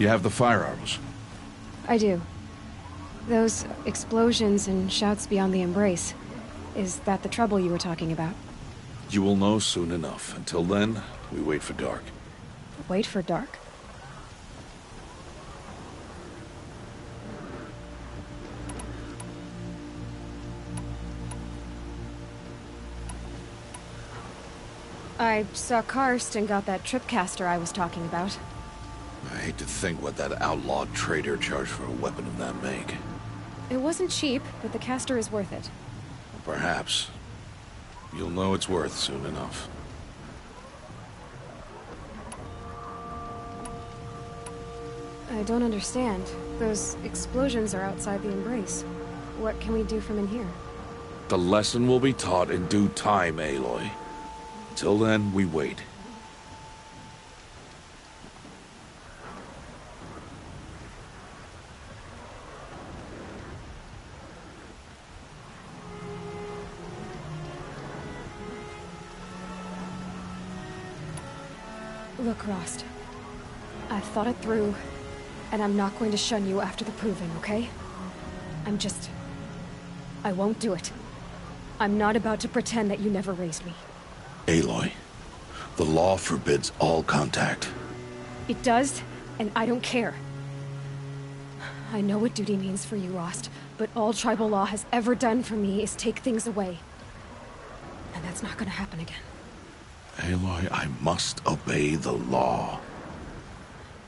You have the fire arrows? I do. Those explosions and shouts beyond the embrace. Is that the trouble you were talking about? You will know soon enough. Until then, we wait for dark. Wait for dark? I saw Karst and got that tripcaster I was talking about. I hate to think what that outlawed trader charged for a weapon of that make. It wasn't cheap, but the caster is worth it. Perhaps. You'll know it's worth soon enough. I don't understand. Those explosions are outside the embrace. What can we do from in here? The lesson will be taught in due time, Aloy. Till then, we wait. Look, Rost. I've thought it through, and I'm not going to shun you after the proving, okay? I won't do it. I'm not about to pretend that you never raised me. Aloy, the law forbids all contact. It does, and I don't care. I know what duty means for you, Rost, but all tribal law has ever done for me is take things away. And that's not gonna happen again. Aloy, I must obey the law.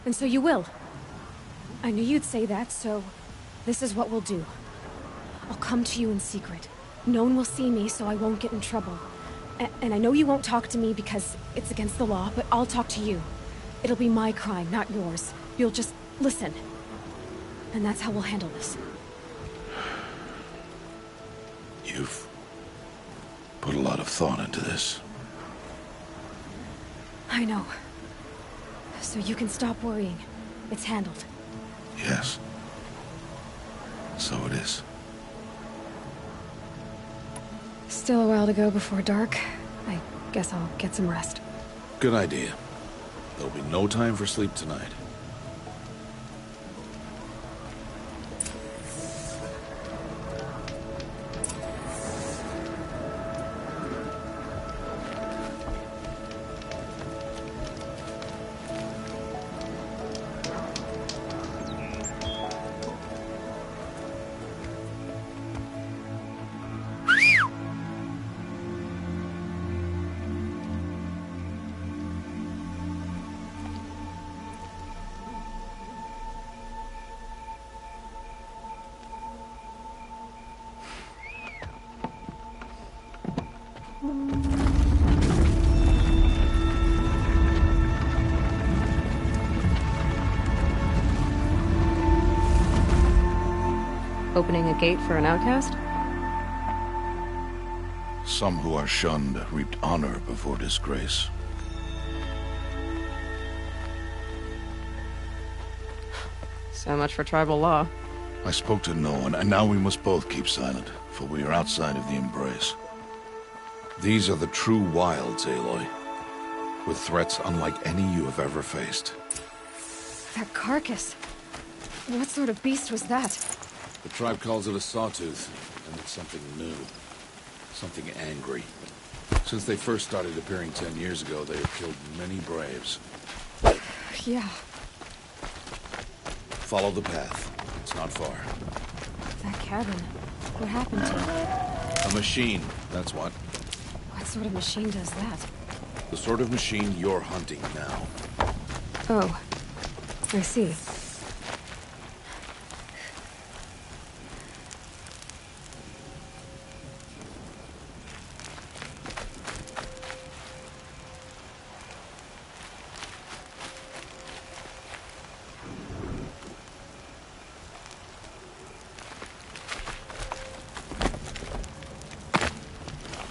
And so you will. I knew you'd say that, so this is what we'll do. I'll come to you in secret. No one will see me, so I won't get in trouble. And I know you won't talk to me because it's against the law, but I'll talk to you. It'll be my crime, not yours. You'll just listen. And that's how we'll handle this. You've put a lot of thought into this. I know. So you can stop worrying. It's handled. Yes. So it is. Still a while to go before dark. I guess I'll get some rest. Good idea. There'll be no time for sleep tonight. Opening a gate for an outcast? Some who are shunned reaped honor before disgrace. So much for tribal law. I spoke to no one, and now we must both keep silent, for we are outside of the embrace. These are the true wilds, Aloy, with threats unlike any you have ever faced. That carcass. What sort of beast was that? The tribe calls it a sawtooth, and it's something new. Something angry. Since they first started appearing 10 years ago, they have killed many braves. Yeah. Follow the path. It's not far. That cabin. What happened to it? A machine, that's what. What sort of machine does that? The sort of machine you're hunting now. Oh. I see.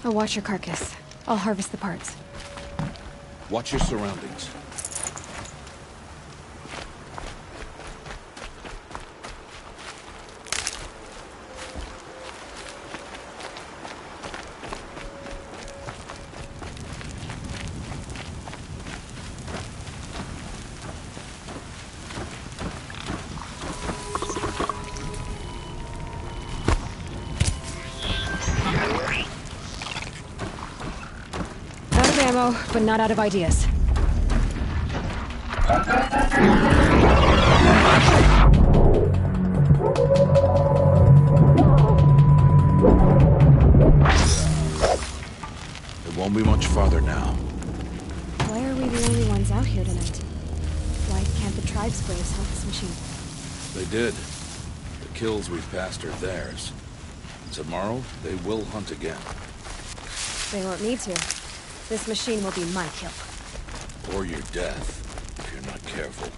I'll watch your carcass. I'll harvest the parts. Watch your surroundings. now, but not out of ideas. It won't be much farther now. Why are we the only ones out here tonight? Why can't the tribe's braves hunt this machine? They did. The kills we've passed are theirs. Tomorrow, they will hunt again. They won't need to. This machine will be my kill. Or your death, if you're not careful.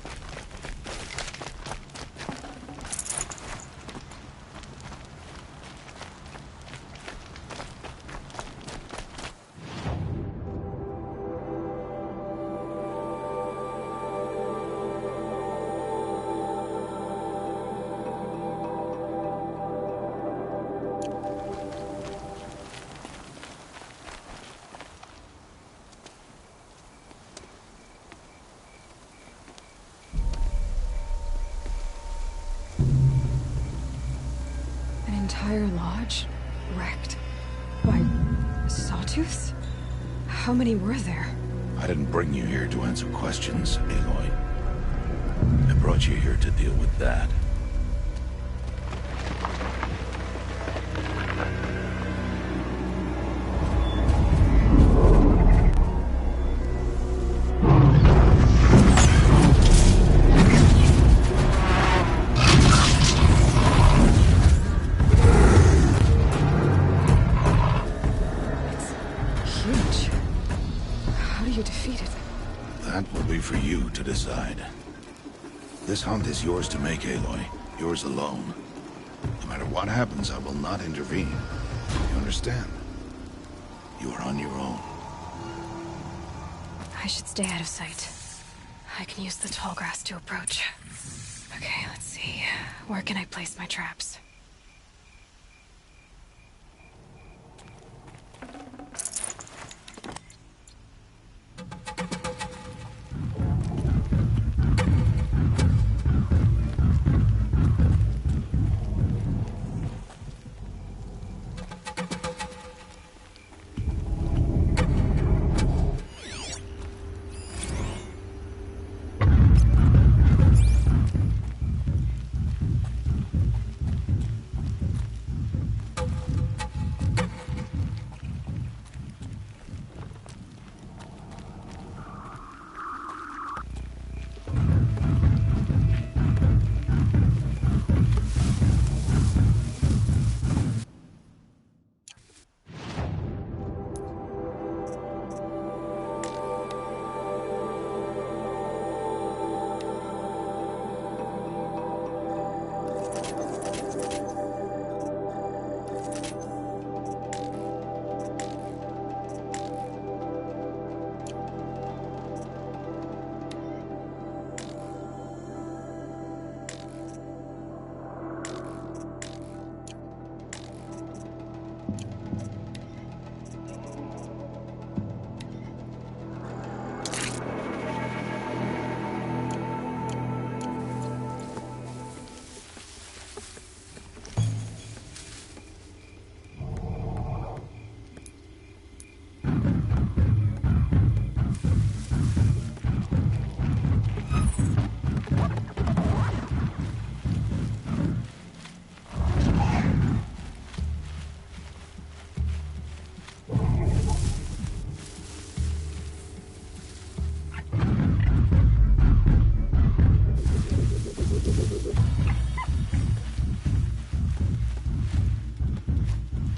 Entire lodge wrecked by sawtooths? How many were there? I didn't bring you here to answer questions, Aloy. I brought you here to deal with that. That will be for you to decide. This hunt is yours to make, Aloy. Yours alone. No matter what happens, I will not intervene. You understand? You are on your own. I should stay out of sight. I can use the tall grass to approach. Okay, let's see. Where can I place my traps?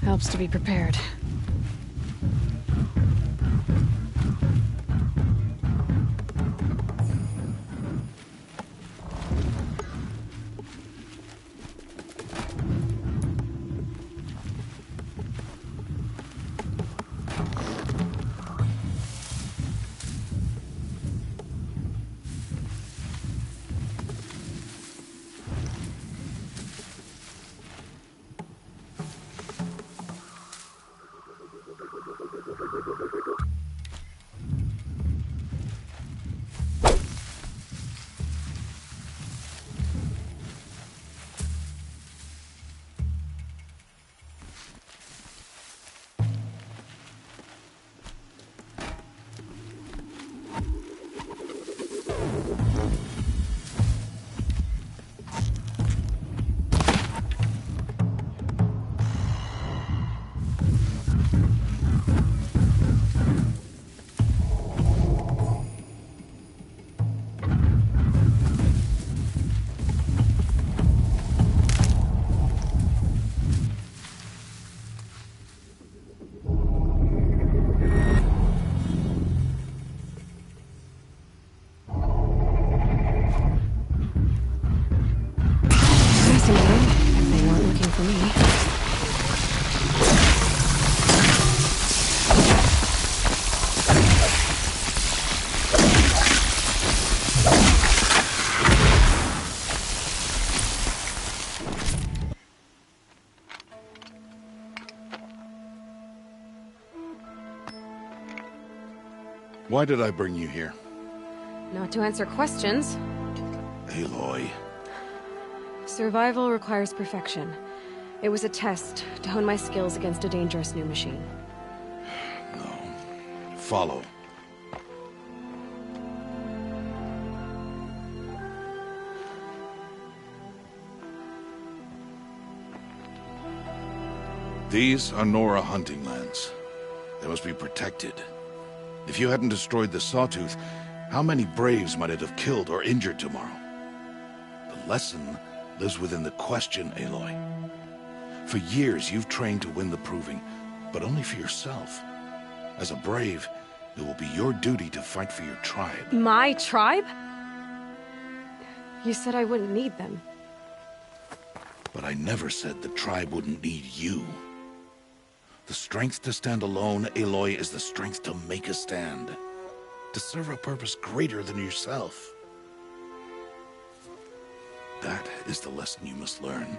Helps to be prepared. for me. Why did I bring you here? Not to answer questions. Aloy. Survival requires perfection. It was a test to hone my skills against a dangerous new machine. No. Follow. These are Nora hunting lands. They must be protected. If you hadn't destroyed the Sawtooth, how many Braves might it have killed or injured tomorrow? The lesson lives within the question, Aloy. For years, you've trained to win the Proving, but only for yourself. As a Brave, it will be your duty to fight for your tribe. My tribe? You said I wouldn't need them. But I never said the tribe wouldn't need you. The strength to stand alone, Aloy, is the strength to make a stand. To serve a purpose greater than yourself. That is the lesson you must learn.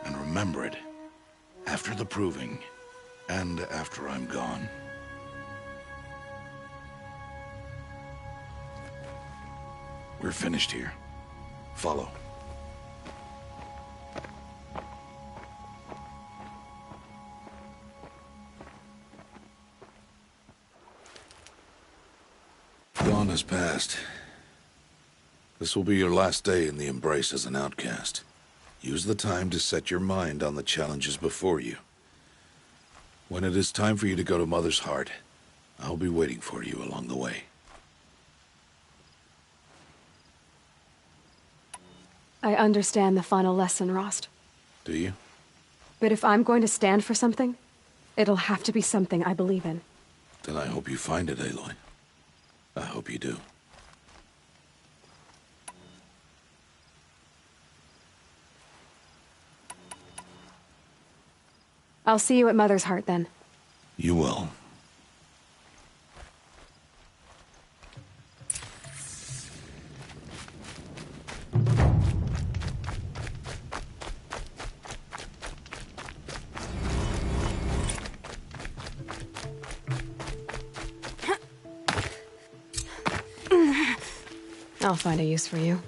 And remember it. After the Proving. And after I'm gone. We're finished here. Follow. Dawn has passed. This will be your last day in the Embrace as an outcast. Use the time to set your mind on the challenges before you. When it is time for you to go to Mother's Heart, I'll be waiting for you along the way. I understand the final lesson, Rost. Do you? But if I'm going to stand for something, it'll have to be something I believe in. Then I hope you find it, Aloy. I hope you do. I'll see you at Mother's Heart, then. You will. I'll find a use for you.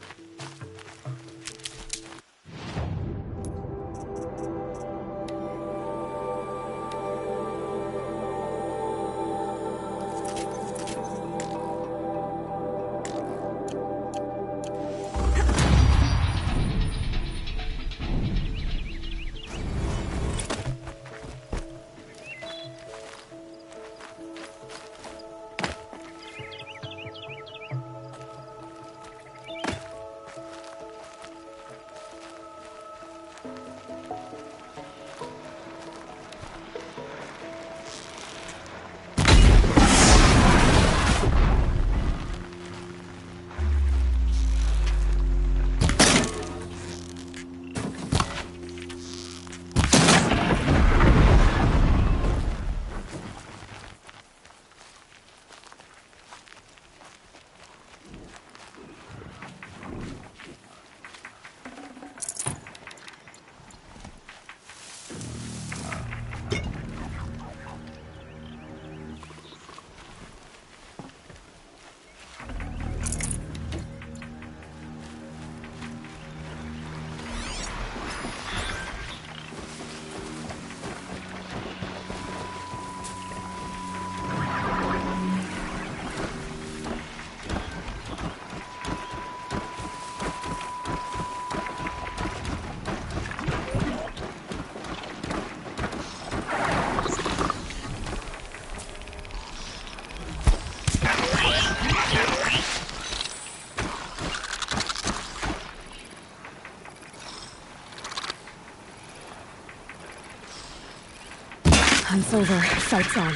Hunt's over. Fight's on.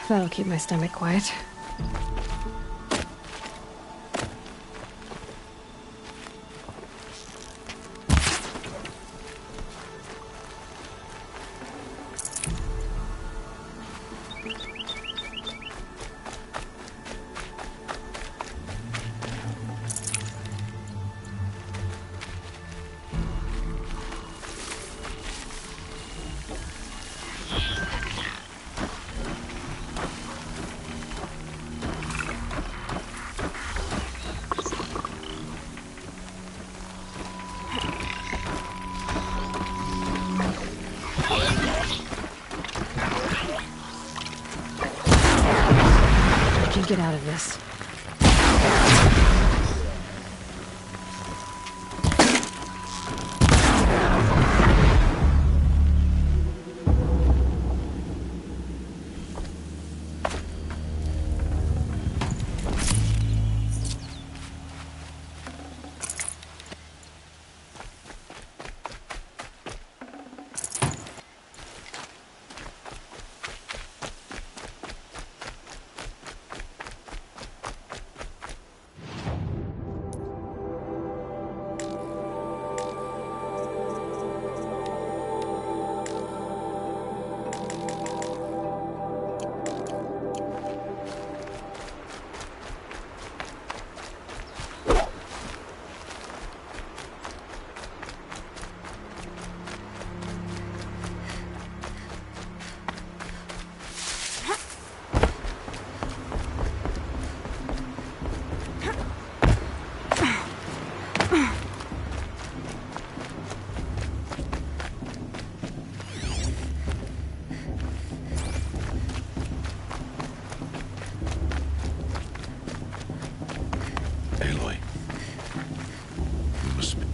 That'll keep my stomach quiet. Get out of this.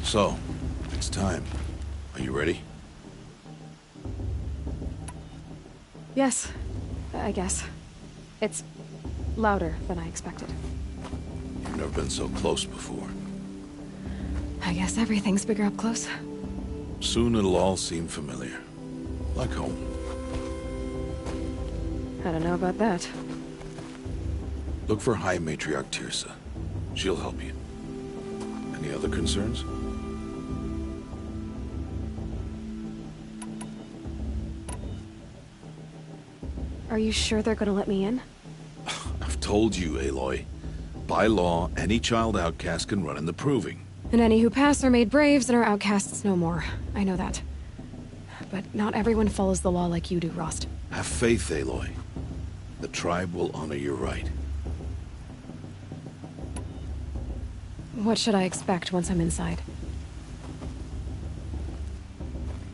So, it's time. Are you ready? Yes, I guess. It's louder than I expected. You've never been so close before. I guess everything's bigger up close. Soon it'll all seem familiar. Like home. I don't know about that. Look for High Matriarch Tirsa. She'll help you. Any other concerns? Are you sure they're gonna let me in? I've told you, Aloy. By law, any child outcast can run in the Proving. And any who pass are made braves and are outcasts no more. I know that. But not everyone follows the law like you do, Rost. Have faith, Aloy. The tribe will honor your right. What should I expect once I'm inside?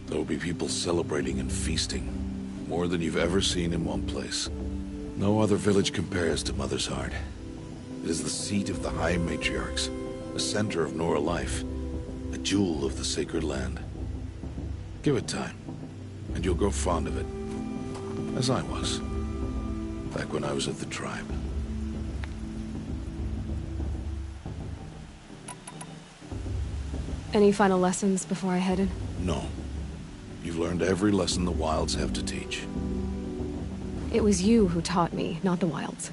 There will be people celebrating and feasting. More than you've ever seen in one place. No other village compares to Mother's Heart. It is the seat of the High Matriarchs, the center of Nora life, a jewel of the sacred land. Give it time, and you'll grow fond of it. As I was, back when I was at the tribe. Any final lessons before I head in? No. You've learned every lesson the Wilds have to teach. It was you who taught me, not the Wilds.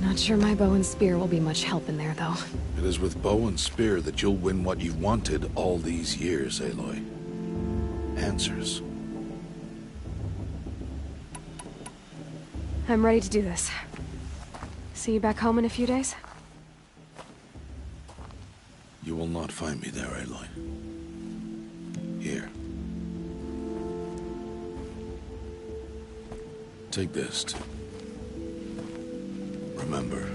Not sure my bow and spear will be much help in there, though. It is with bow and spear that you'll win what you've wanted all these years, Aloy. Answers. I'm ready to do this. See you back home in a few days? You will not find me there, Aloy. Here. Take this. Remember.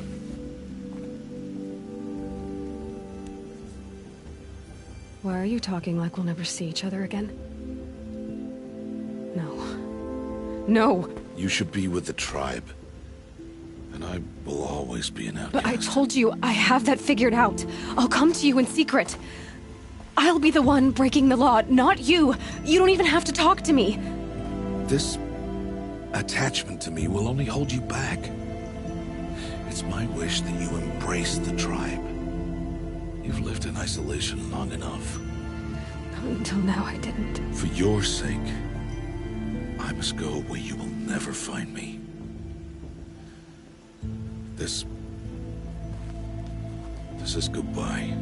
Why are you talking like we'll never see each other again? No. No! You should be with the tribe. And I will always be an outcast. But I told you, I have that figured out. I'll come to you in secret. I'll be the one breaking the law, not you. You don't even have to talk to me. This attachment to me will only hold you back. It's my wish that you embrace the tribe. You've lived in isolation long enough. Until now, I didn't. For your sake, I must go where you will never find me. This is goodbye.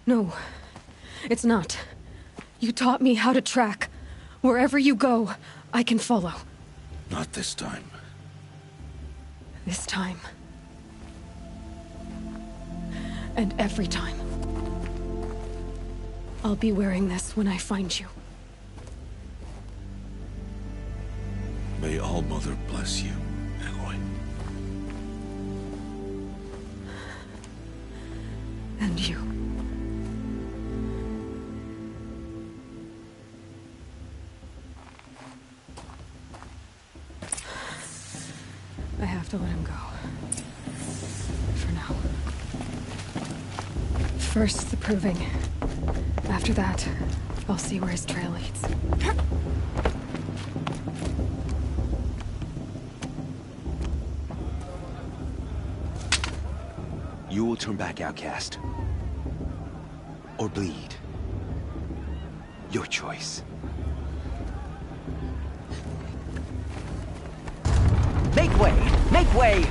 No, it's not. You taught me how to track. Wherever you go, I can follow. Not this time. This time. And every time. I'll be wearing this when I find you. May All-Mother bless you, Aloy. And you. I have to let him go. For now. First, the proving. After that, I'll see where his trail leads. You will turn back, outcast. Or bleed. Your choice. Make way! Make way!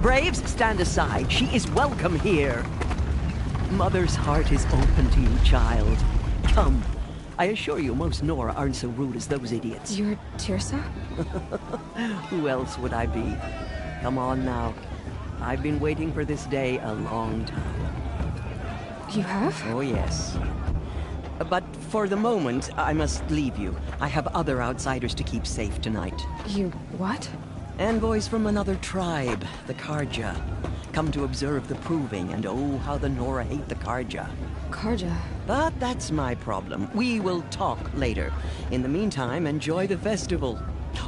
Braves, stand aside. She is welcome here. Mother's heart is open to you, child. Come. I assure you, most Nora aren't so rude as those idiots. You're Tirsa? Who else would I be? Come on now. I've been waiting for this day a long time. You have? Oh, yes. But for the moment, I must leave you. I have other outsiders to keep safe tonight. You what? Envoys from another tribe, the Karja. Come to observe the proving, and oh, how the Nora hate the Karja. Karja? But that's my problem. We will talk later. In the meantime, enjoy the festival.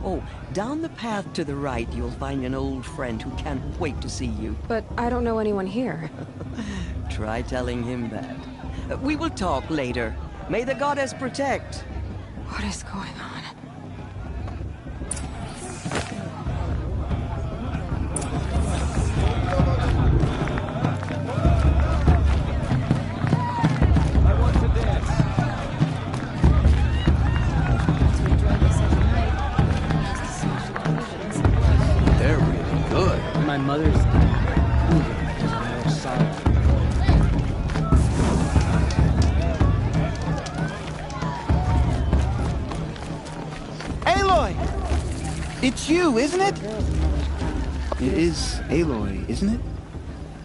Oh, down the path to the right, you'll find an old friend who can't wait to see you. But I don't know anyone here. Try telling him that. We will talk later. May the goddess protect. What is going on? They're really good. My mother's more solid. Aloy! It's you, isn't it? It is Aloy, isn't it?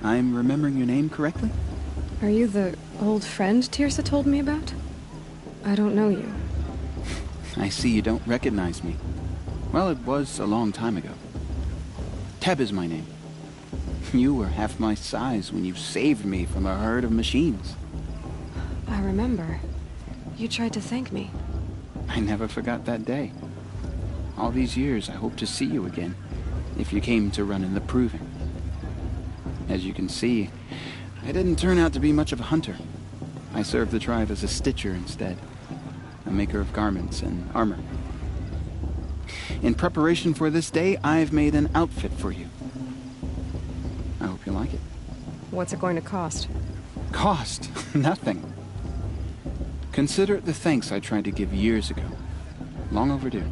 I'm remembering your name correctly? Are you the old friend Tirsa told me about? I don't know you. I see you don't recognize me. Well, it was a long time ago. Teb is my name. You were half my size when you saved me from a herd of machines. I remember. You tried to thank me. I never forgot that day. All these years, I hope to see you again, if you came to run in the proving. As you can see, I didn't turn out to be much of a hunter. I served the tribe as a stitcher instead, a maker of garments and armor. In preparation for this day, I've made an outfit for you. I hope you like it. What's it going to cost? Cost? Nothing. Consider it the thanks I tried to give years ago. Long overdue.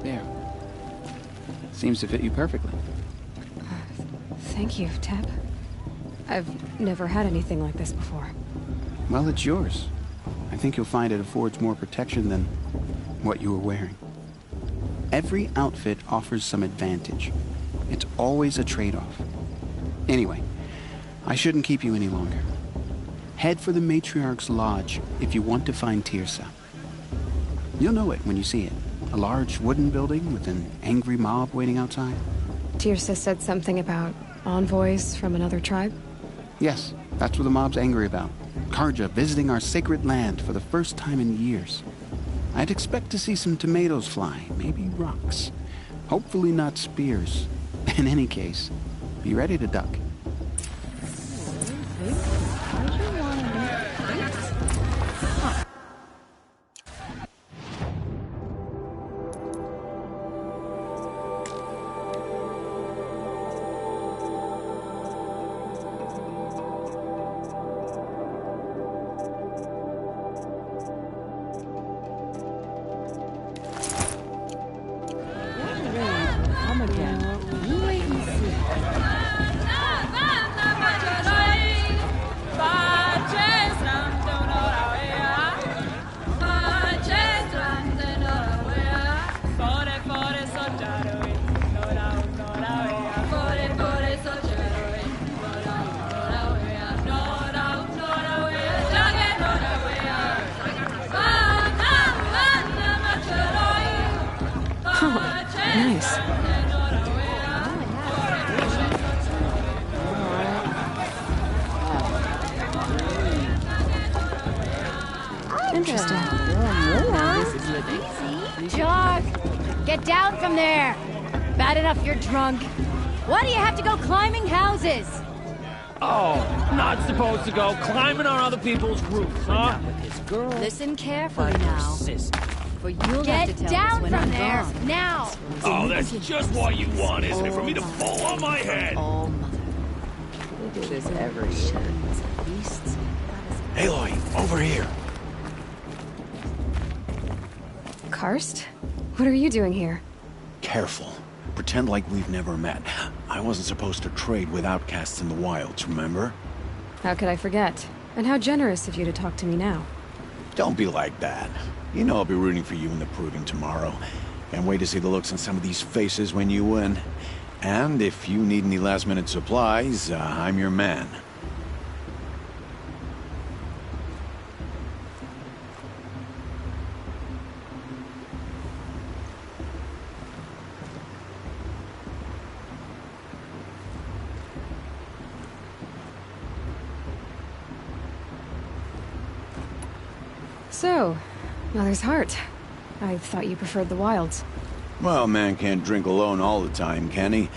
There. Seems to fit you perfectly. Thank you, Teb. I've never had anything like this before. Well, it's yours. I think you'll find it affords more protection than what you were wearing. Every outfit offers some advantage. It's always a trade-off. Anyway, I shouldn't keep you any longer. Head for the Matriarch's Lodge if you want to find Tirsa. You'll know it when you see it. A large wooden building with an angry mob waiting outside. Tirsa said something about envoys from another tribe? Yes, that's what the mob's angry about. Karja visiting our sacred land for the first time in years. I'd expect to see some tomatoes fly, maybe rocks. Hopefully not spears. In any case, be ready to duck. Nice. Interesting. Jog! Get down from there! Bad enough you're drunk. Why do you have to go climbing houses? Oh, not supposed to go climbing on other people's roofs, huh? Listen carefully now. For you'll have to tell down us when from I'm there, gone. now! Oh, that's just what you want, isn't it? For me to fall on my head. Oh, mother. We do this every year. Beasts. Aloy, over here. Karst? What are you doing here? Careful. Pretend like we've never met. I wasn't supposed to trade with outcasts in the wilds, remember? How could I forget? And how generous of you to talk to me now. Don't be like that. You know I'll be rooting for you in the proving tomorrow. Can't wait to see the looks on some of these faces when you win. And if you need any last-minute supplies, I'm your man. So, Mother's Heart. I thought you preferred the wilds. Well, man can't drink alone all the time, can he?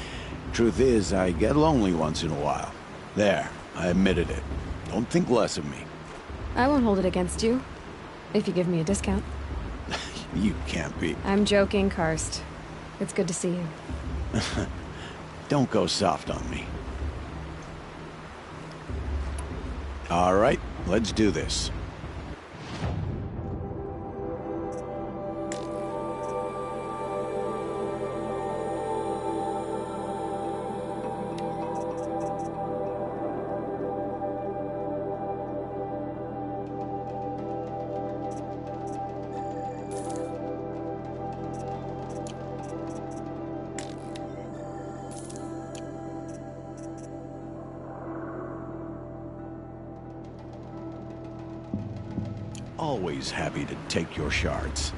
Truth is, I get lonely once in a while. There, I admitted it. Don't think less of me. I won't hold it against you. If you give me a discount. You can't be. I'm joking, Karst. It's good to see you. Don't go soft on me. All right, let's do this. Always happy to take your shards.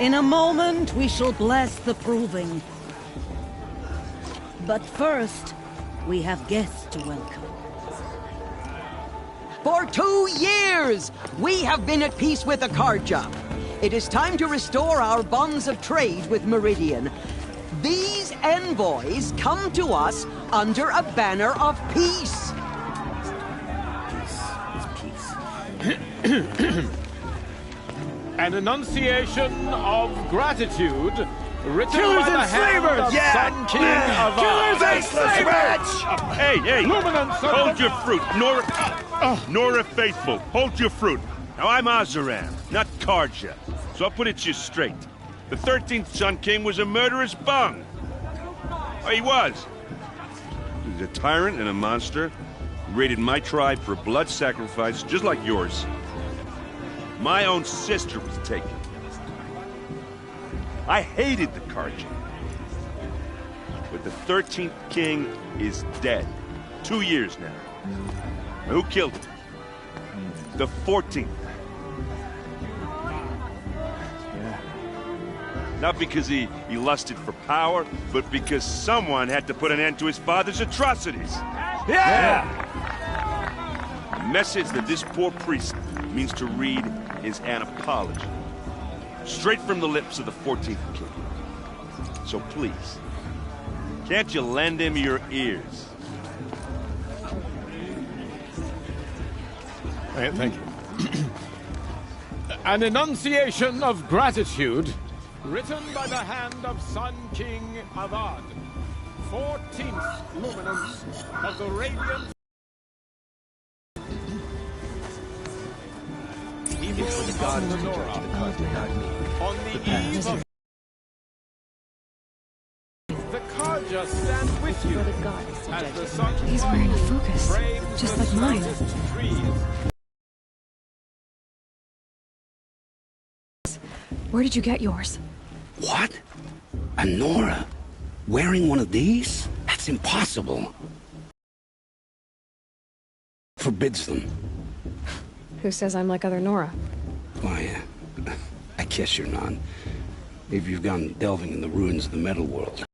In a moment, we shall bless the proving. But first, we have guests to welcome. For 2 years, we have been at peace with Akarja. It is time to restore our bonds of trade with Meridian. These envoys come to us under a banner of peace. An enunciation of gratitude written Killers by the and hand slavers! of Yeah! Sun King of Killers and slavers! Hey, Luminance of hold the- your fruit. Nora Faithful, hold your fruit. Now, I'm Azaram, not Karja, so I'll put it to you straight. The 13th Sun King was a murderous bung. Oh, he was. He was a tyrant and a monster. He raided my tribe for a blood sacrifice, just like yours. My own sister was taken. I hated the Karja. But the 13th king is dead. 2 years now. Now, who killed him? The 14th. Not because he lusted for power, but because someone had to put an end to his father's atrocities. Yeah! The message that this poor priest means to read is an apology. Straight from the lips of the 14th king. So please, can't you lend him your ears? Thank you. An enunciation of gratitude written by the hand of Sun King Avad, 14th luminance of the radiant. He moves on the Nora on the eve of the Karja stand with you as the sun He's wearing a focus, just like mine. Where did you get yours? What? A Nora? Wearing one of these? That's impossible. Forbids them. Who says I'm like other Nora? Why, I guess you're not. If you've gone delving in the ruins of the metal world.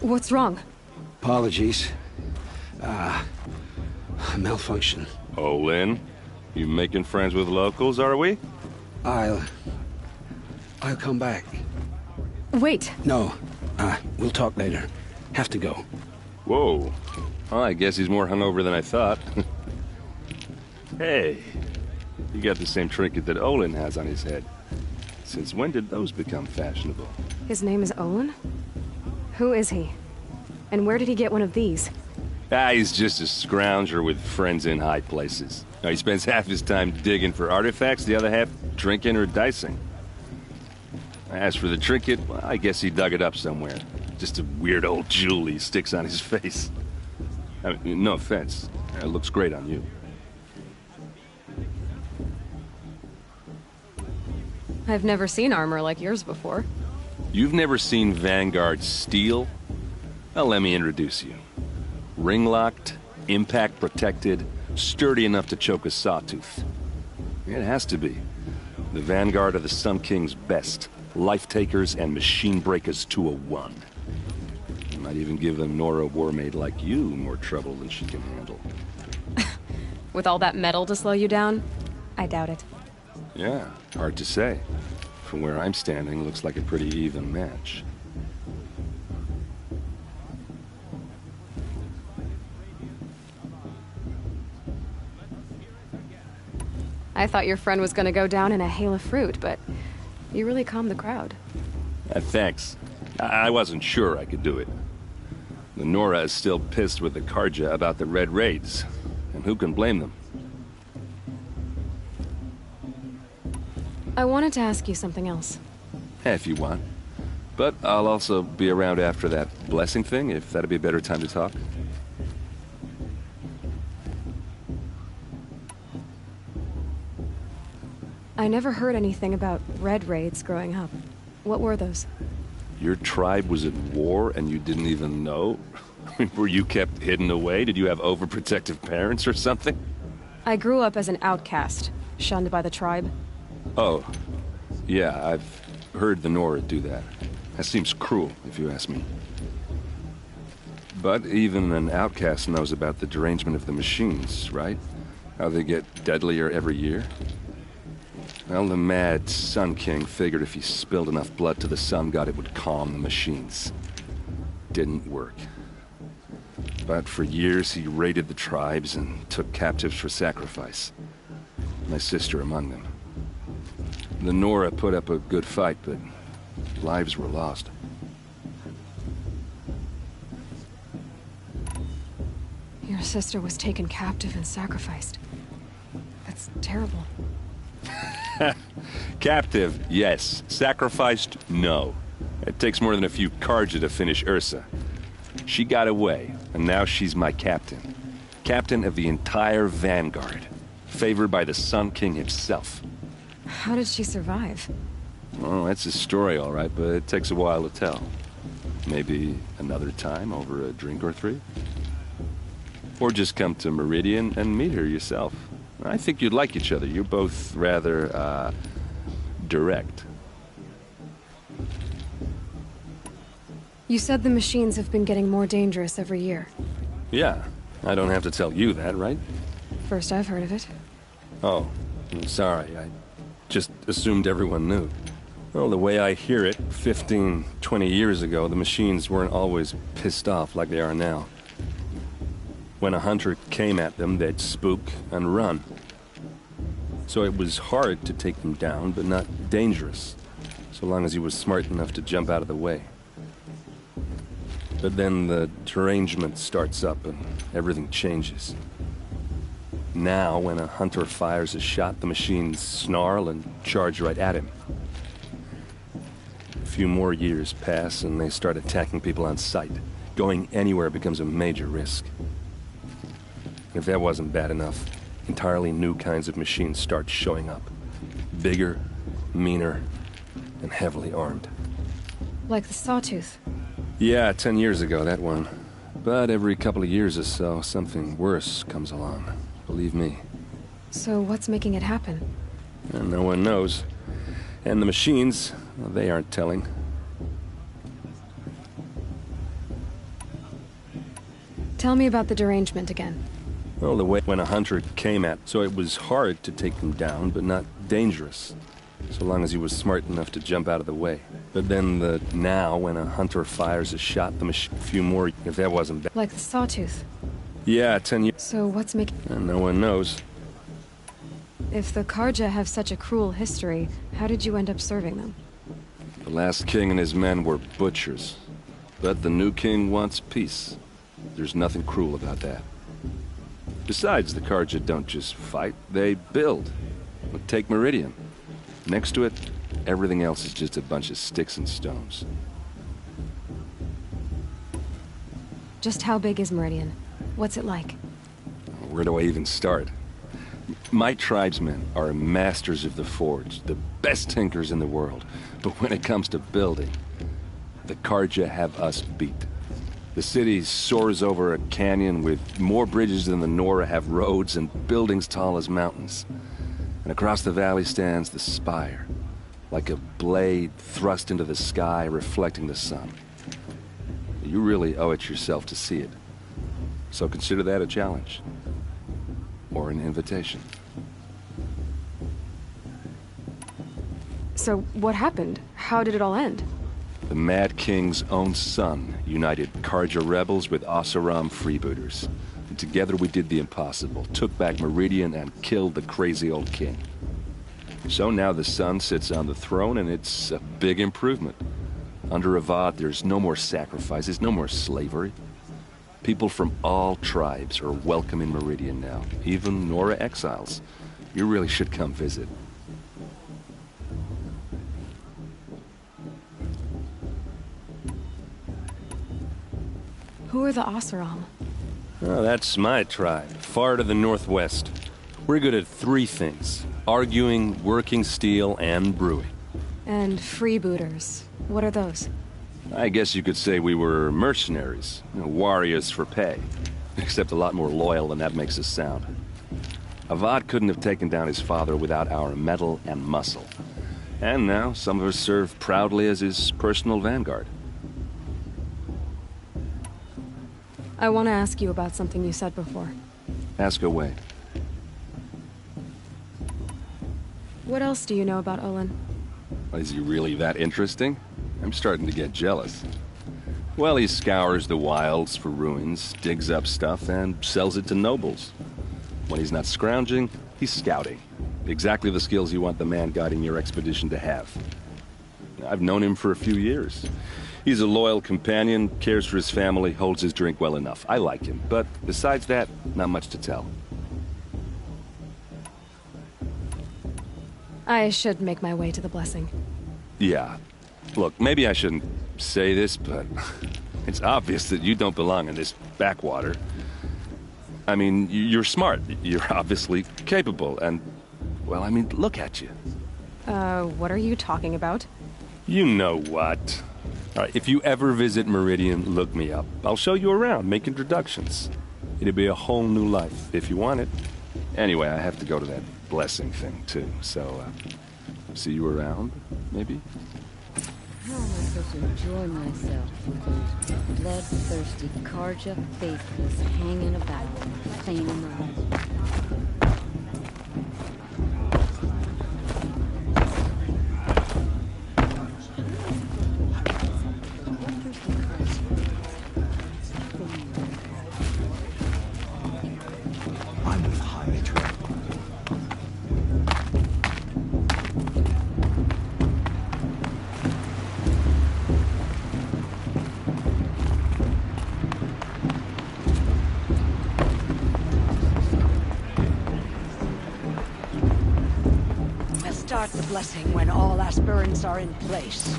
What's wrong? Apologies. Malfunction. Oh, Lynn, you making friends with locals, are we? I'll come back. Wait. No, we'll talk later. Have to go. Whoa. Well, I guess he's more hungover than I thought. Hey, you got the same trinket that Olin has on his head. Since when did those become fashionable? His name is Olin? Who is he? And where did he get one of these? He's just a scrounger with friends in high places. Now, he spends half his time digging for artifacts, the other half drinking or dicing. As for the trinket, well, I guess he dug it up somewhere. Just a weird old jewel he sticks on his face. I mean, no offense. It looks great on you. I've never seen armor like yours before. You've never seen Vanguard steel? Well, let me introduce you. Ring-locked, impact-protected, sturdy enough to choke a sawtooth. It has to be. The Vanguard are the Sun King's best. Life-takers and machine-breakers to a one. You might even give a Nora warmaid like you more trouble than she can handle. With all that metal to slow you down? I doubt it. Yeah, hard to say. From where I'm standing, looks like a pretty even match. I thought your friend was gonna go down in a hail of fruit, but you really calmed the crowd. Thanks. I wasn't sure I could do it. The Nora is still pissed with the Karja about the Red Raids, and who can blame them? I wanted to ask you something else. If you want. But I'll also be around after that blessing thing, if that'd be a better time to talk. I never heard anything about Red Raids growing up. What were those? Your tribe was at war and you didn't even know? Were you kept hidden away? Did you have overprotective parents or something? I grew up as an outcast, shunned by the tribe. Oh. Yeah, I've heard the Nora do that. That seems cruel, if you ask me. But even an outcast knows about the derangement of the machines, right? How they get deadlier every year. Well, the mad Sun King figured if he spilled enough blood to the Sun God, it would calm the machines. Didn't work. But for years, he raided the tribes and took captives for sacrifice. My sister among them. The Nora put up a good fight, but lives were lost. Your sister was taken captive and sacrificed. That's terrible. Captive, yes. Sacrificed, no. It takes more than a few Carja to finish Ursa. She got away, and now she's my captain. Captain of the entire Vanguard. Favored by the Sun King himself. How did she survive? Oh, that's a story, all right, but it takes a while to tell. Maybe another time over a drink or three? Or just come to Meridian and meet her yourself. I think you'd like each other. You're both rather, direct. You said the machines have been getting more dangerous every year. Yeah, I don't have to tell you that, right? First I've heard of it. Oh, I'm sorry. I just assumed everyone knew. Well, the way I hear it, 15, 20 years ago, the machines weren't always pissed off like they are now. When a hunter came at them, they'd spook and run. So it was hard to take them down, but not dangerous, so long as he was smart enough to jump out of the way. But then the derangement starts up and everything changes. Now, when a hunter fires a shot, the machines snarl and charge right at him. A few more years pass and they start attacking people on sight. Going anywhere becomes a major risk. If that wasn't bad enough, entirely new kinds of machines start showing up. Bigger, meaner, and heavily armed. Like the Sawtooth. Yeah, 10 years ago, that one. But every couple of years or so, something worse comes along. Believe me. So what's making it happen? And no one knows. And the machines, well, they aren't telling. Tell me about the derangement again. Well, the way when a hunter came at, so it was hard to take them down, but not dangerous. So long as he was smart enough to jump out of the way. But then now, when a hunter fires a shot, a few more, if that wasn't bad. Like the Sawtooth. Yeah, 10 years. So what's making... And no one knows. If the Carja have such a cruel history, how did you end up serving them? The last king and his men were butchers. But the new king wants peace. There's nothing cruel about that. Besides, the Carja don't just fight, they build. But take Meridian. Next to it, everything else is just a bunch of sticks and stones. Just how big is Meridian? What's it like? Where do I even start? My tribesmen are masters of the forge, the best tinkers in the world. But when it comes to building, the Carja have us beat. The city soars over a canyon with more bridges than the Nora have roads and buildings tall as mountains. And across the valley stands the spire, like a blade thrust into the sky reflecting the sun. You really owe it yourself to see it. So consider that a challenge. Or an invitation. So what happened? How did it all end? The Mad King's own son united Carja rebels with Oseram freebooters. And together we did the impossible, took back Meridian and killed the crazy old king. So now the son sits on the throne and it's a big improvement. Under Avad, there's no more sacrifices, no more slavery. People from all tribes are welcome in Meridian now, even Nora exiles. You really should come visit. Who are the Oseram? Oh, that's my tribe, far to the northwest. We're good at three things: arguing, working steel, and brewing. And freebooters. What are those? I guess you could say we were mercenaries, warriors for pay. Except a lot more loyal than that makes us sound. Avad couldn't have taken down his father without our metal and muscle. And now some of us serve proudly as his personal vanguard. I want to ask you about something you said before. Ask away. What else do you know about Olin? Is he really that interesting? I'm starting to get jealous. Well, he scours the wilds for ruins, digs up stuff, and sells it to nobles. When he's not scrounging, he's scouting. Exactly the skills you want the man guiding your expedition to have. I've known him for a few years. He's a loyal companion, cares for his family, holds his drink well enough. I like him, but besides that, not much to tell. I should make my way to the blessing. Yeah. Look, maybe I shouldn't say this, but it's obvious that you don't belong in this backwater. I mean, you're smart. You're obviously capable, and, well, I mean, look at you. What are you talking about? You know what. All right, if you ever visit Meridian, look me up. I'll show you around, make introductions. It'll be a whole new life, if you want it. Anyway, I have to go to that blessing thing, too, so, see you around, maybe? How am I supposed to enjoy myself with those bloodthirsty Karja faithfuls hanging about, cleaning the room? Start the blessing when all aspirants are in place.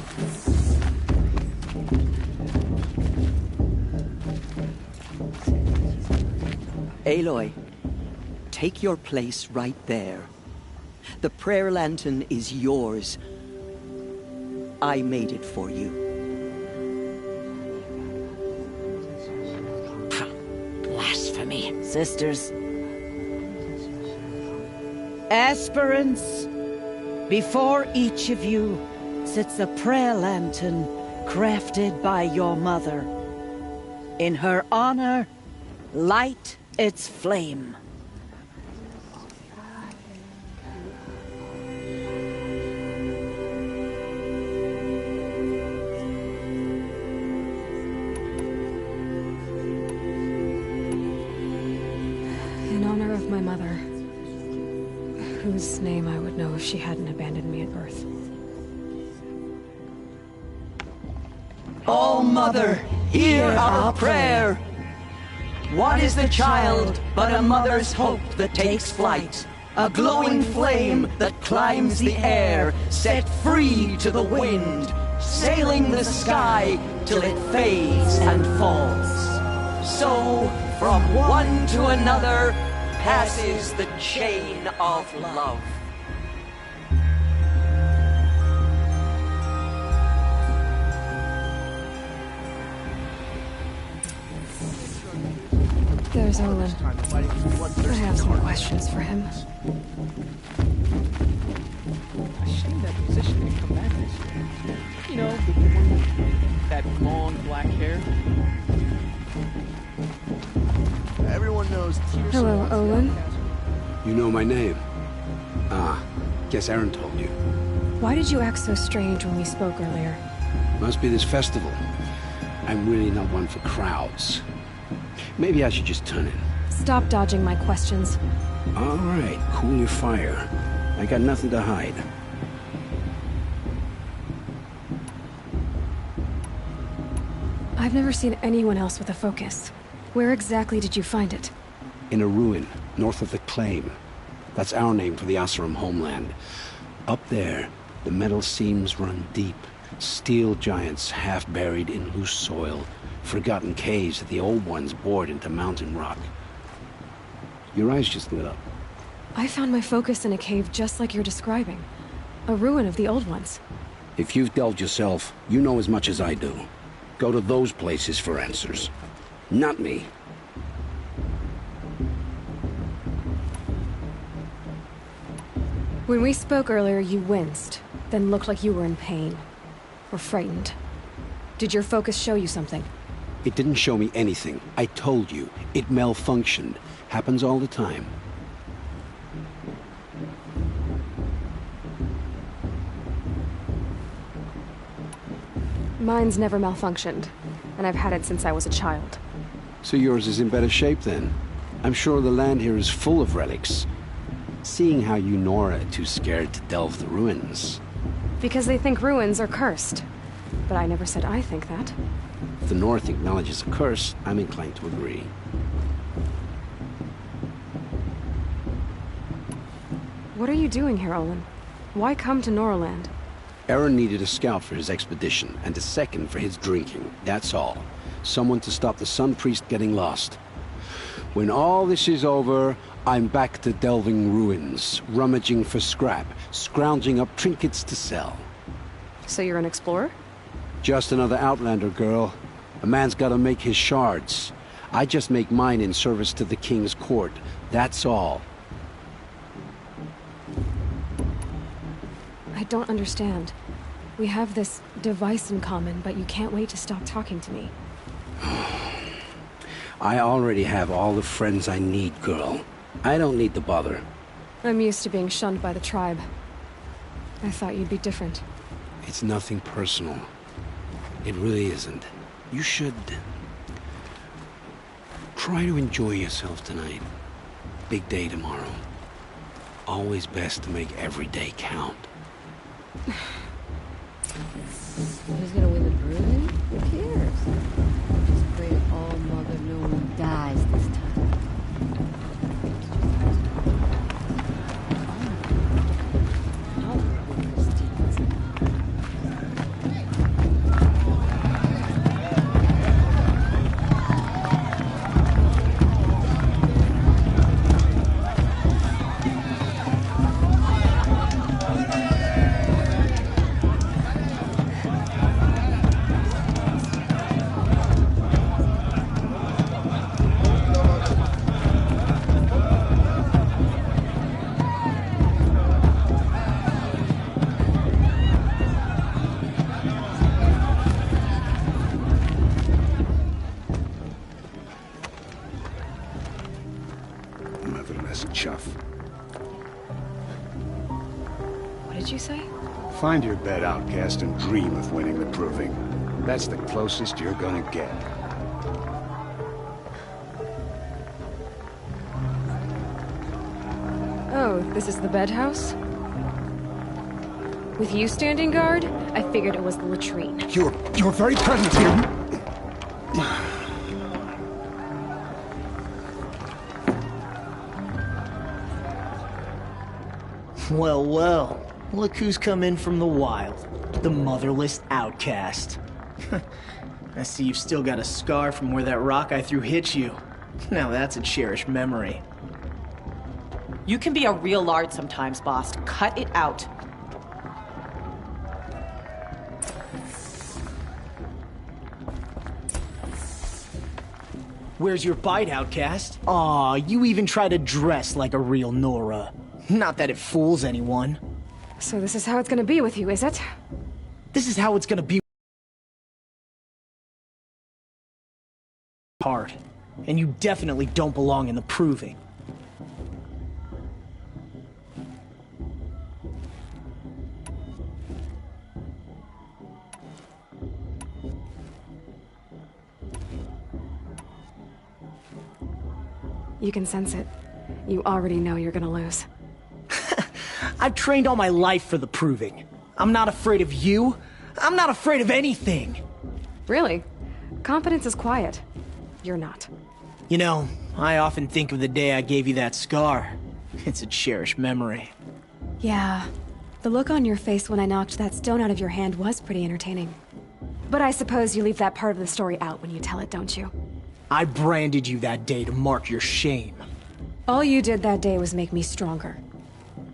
Aloy, take your place right there. The prayer lantern is yours. I made it for you. Blasphemy. Sisters. Aspirants. Before each of you sits a prayer lantern crafted by your mother. In her honor, light its flame. In honor of my mother, whose name I would know if she hadn't abandoned me at birth. Oh, Mother, hear our prayer. What is the child but a mother's hope that takes flight? A glowing flame that climbs the air, set free to the wind, sailing the sky till it fades and falls. So, from one to another, passes the chain of love. There's Olin. I have some questions for him. Shame that musician didn't come back this year. You know, the one with that long black hair. Everyone knows Tears. Hello, Olin. You know my name? Ah, guess Aaron told you. Why did you act so strange when we spoke earlier? Must be this festival. I'm really not one for crowds. Maybe I should just turn in. Stop dodging my questions. All right, cool your fire. I got nothing to hide. I've never seen anyone else with a focus. Where exactly did you find it? In a ruin, north of the Claim. That's our name for the Oseram homeland. Up there, the metal seams run deep. Steel giants half buried in loose soil. Forgotten caves that the old ones bored into mountain rock. Your eyes just lit up. I found my focus in a cave just like you're describing. A ruin of the old ones. If you've delved yourself, you know as much as I do. Go to those places for answers. Not me. When we spoke earlier, you winced. Then looked like you were in pain. Or frightened. Did your focus show you something? It didn't show me anything. I told you. It malfunctioned. Happens all the time. Mine's never malfunctioned, and I've had it since I was a child. So yours is in better shape then? I'm sure the land here is full of relics. Seeing how you Nora are too scared to delve the ruins. Because they think ruins are cursed. But I never said I think that. If the North acknowledges a curse, I'm inclined to agree. What are you doing here, Olin? Why come to Noraland? Aaron needed a scout for his expedition, and a second for his drinking, that's all. Someone to stop the Sun Priest getting lost. When all this is over, I'm back to delving ruins, rummaging for scrap, scrounging up trinkets to sell. So you're an explorer? Just another Outlander, girl. A man's gotta make his shards. I just make mine in service to the King's court, that's all. I don't understand. We have this device in common, but you can't wait to stop talking to me. I already have all the friends I need, girl. I don't need the bother. I'm used to being shunned by the tribe. I thought you'd be different. It's nothing personal. It really isn't. You should... try to enjoy yourself tonight. Big day tomorrow. Always best to make every day count. Who's gonna win the proving? Who cares? Just pray to all Mother no one dies this time. Chuff. What did you say? Find your bed, outcast, and dream of winning the proving. That's the closest you're gonna get. Oh, this is the bed house? With you standing guard, I figured it was the latrine. Your very presence here... Well, well. Look who's come in from the wild. The motherless outcast. I see you've still got a scar from where that rock I threw hit you. Now that's a cherished memory. You can be a real lard sometimes, boss. Cut it out. Where's your bite, outcast? Aw, you even try to dress like a real Nora. Not that it fools anyone. So this is how it's gonna be with you, is it? This is how it's gonna be. Hard. And you definitely don't belong in the proving. You can sense it. You already know you're gonna lose. I've trained all my life for the proving. I'm not afraid of you. I'm not afraid of anything. Really? Confidence is quiet. You're not. You know, I often think of the day I gave you that scar. It's a cherished memory. Yeah. The look on your face when I knocked that stone out of your hand was pretty entertaining. But I suppose you leave that part of the story out when you tell it, don't you? I branded you that day to mark your shame. All you did that day was make me stronger.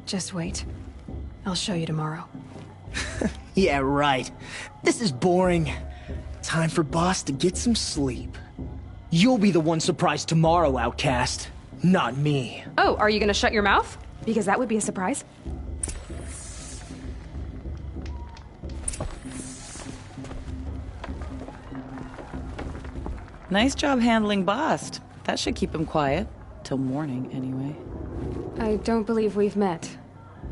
Just wait. I'll show you tomorrow. Yeah, right. This is boring. Time for Boss to get some sleep. You'll be the one surprised tomorrow, outcast. Not me. Oh, are you gonna shut your mouth? Because that would be a surprise. Nice job handling Bast. That should keep him quiet. Till morning, anyway. I don't believe we've met.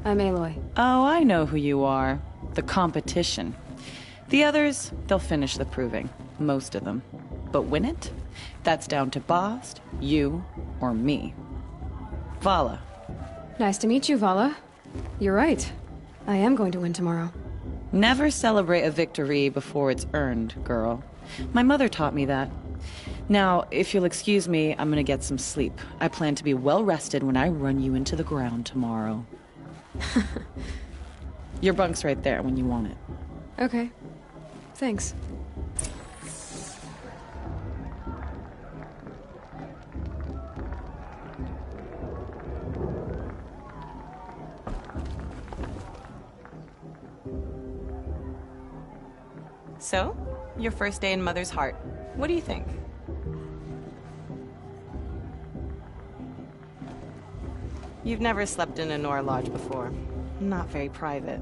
I'm Aloy. Oh, I know who you are. The competition. The others, they'll finish the proving. Most of them. But win it? That's down to Bast, you, or me. Vala. Nice to meet you, Vala. You're right. I am going to win tomorrow. Never celebrate a victory before it's earned, girl. My mother taught me that. Now, if you'll excuse me, I'm gonna get some sleep. I plan to be well rested when I run you into the ground tomorrow. Your bunk's right there when you want it. Okay. Thanks. So, your first day in Mother's Heart. What do you think? You've never slept in a Nora lodge before. Not very private.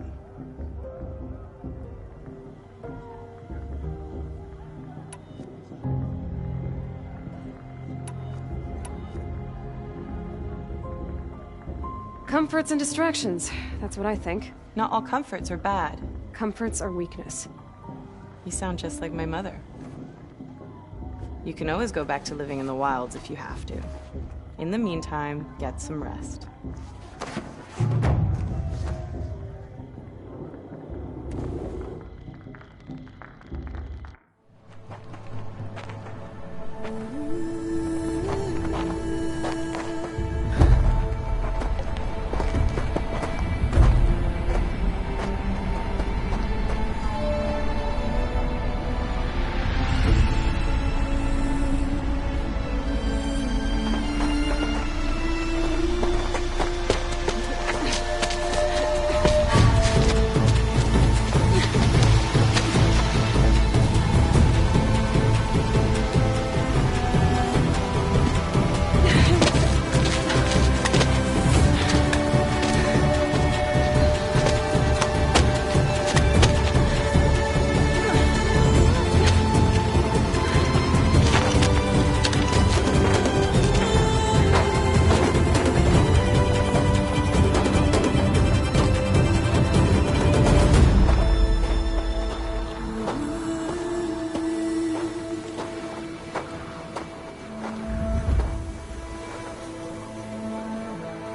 Comforts and distractions. That's what I think. Not all comforts are bad. Comforts are weakness. You sound just like my mother. You can always go back to living in the wilds if you have to. In the meantime, get some rest.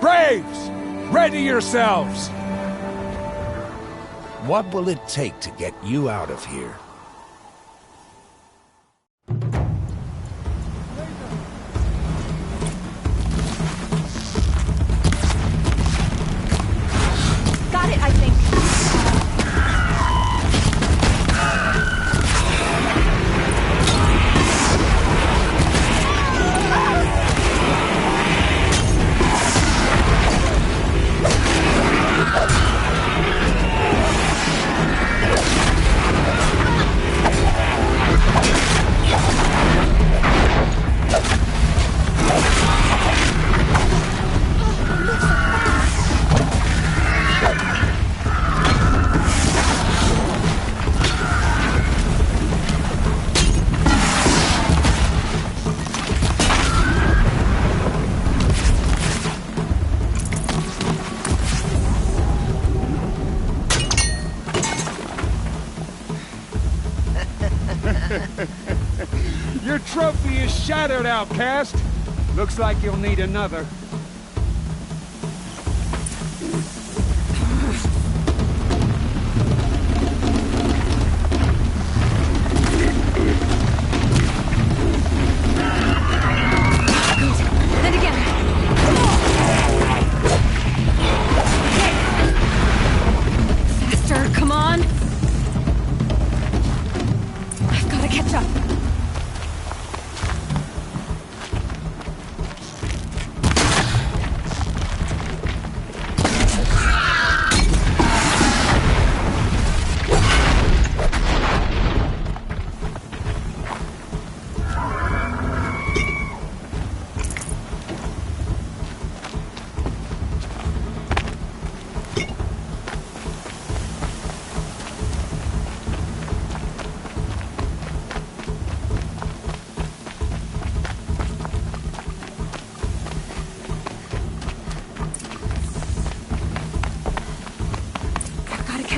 Braves! Ready yourselves! What will it take to get you out of here? Got it, I think. Your trophy is shattered, outcast. Looks like you'll need another. And again. Faster, come on. I've got to catch up.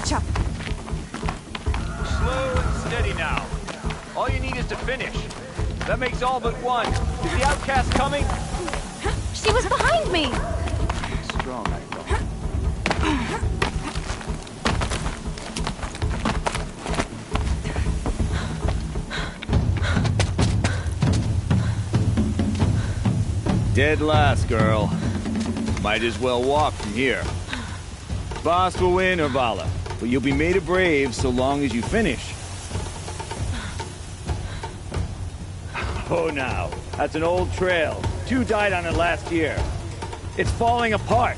catch up. Slow and steady now. All you need is to finish. That makes all but one. Is the outcast coming? She was behind me! Strong, I thought. Dead last, girl. Might as well walk from here. Boss will win, or Vala, but you'll be made a brave so long as you finish. Oh, now. That's an old trail. 2 died on it last year. It's falling apart.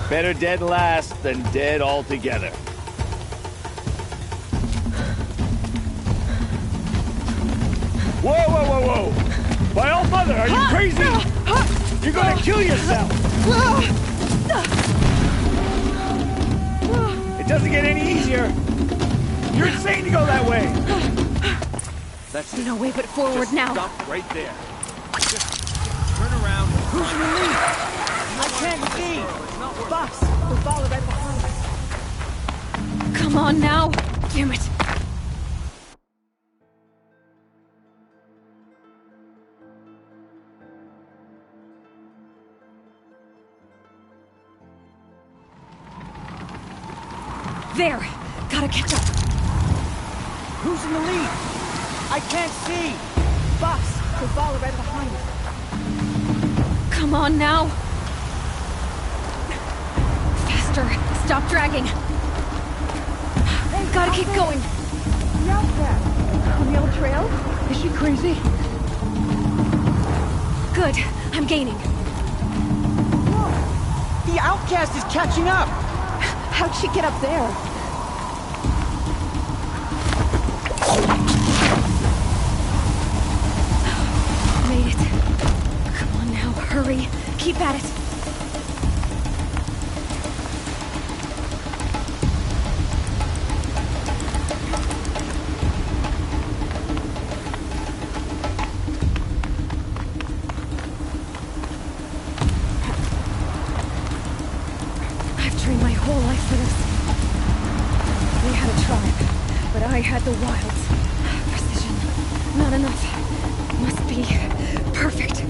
Better dead last than dead altogether. Whoa, whoa, whoa, whoa! By all mother, are you crazy? You're gonna kill yourself! It doesn't get any easier! You're insane to go that way! That's no way but forward just now. Stop right there. Just turn around. Who's in the lead? I can't see. Boss, we'll follow right behind us. Come on now. Damn it. There. Gotta catch up. Who's in the lead? I can't see. Boss, we'll follow right behind us. Come on now. Faster. Stop dragging. Hey, gotta keep going. The outcast. On the old trail? Is she crazy? Good. I'm gaining. Look. The outcast is catching up. How'd she get up there? Made it. Come on now, hurry. Keep at it. I've trained my whole life for this. We had a tribe, but I had the wilds. Precision. Not enough. Must be perfect.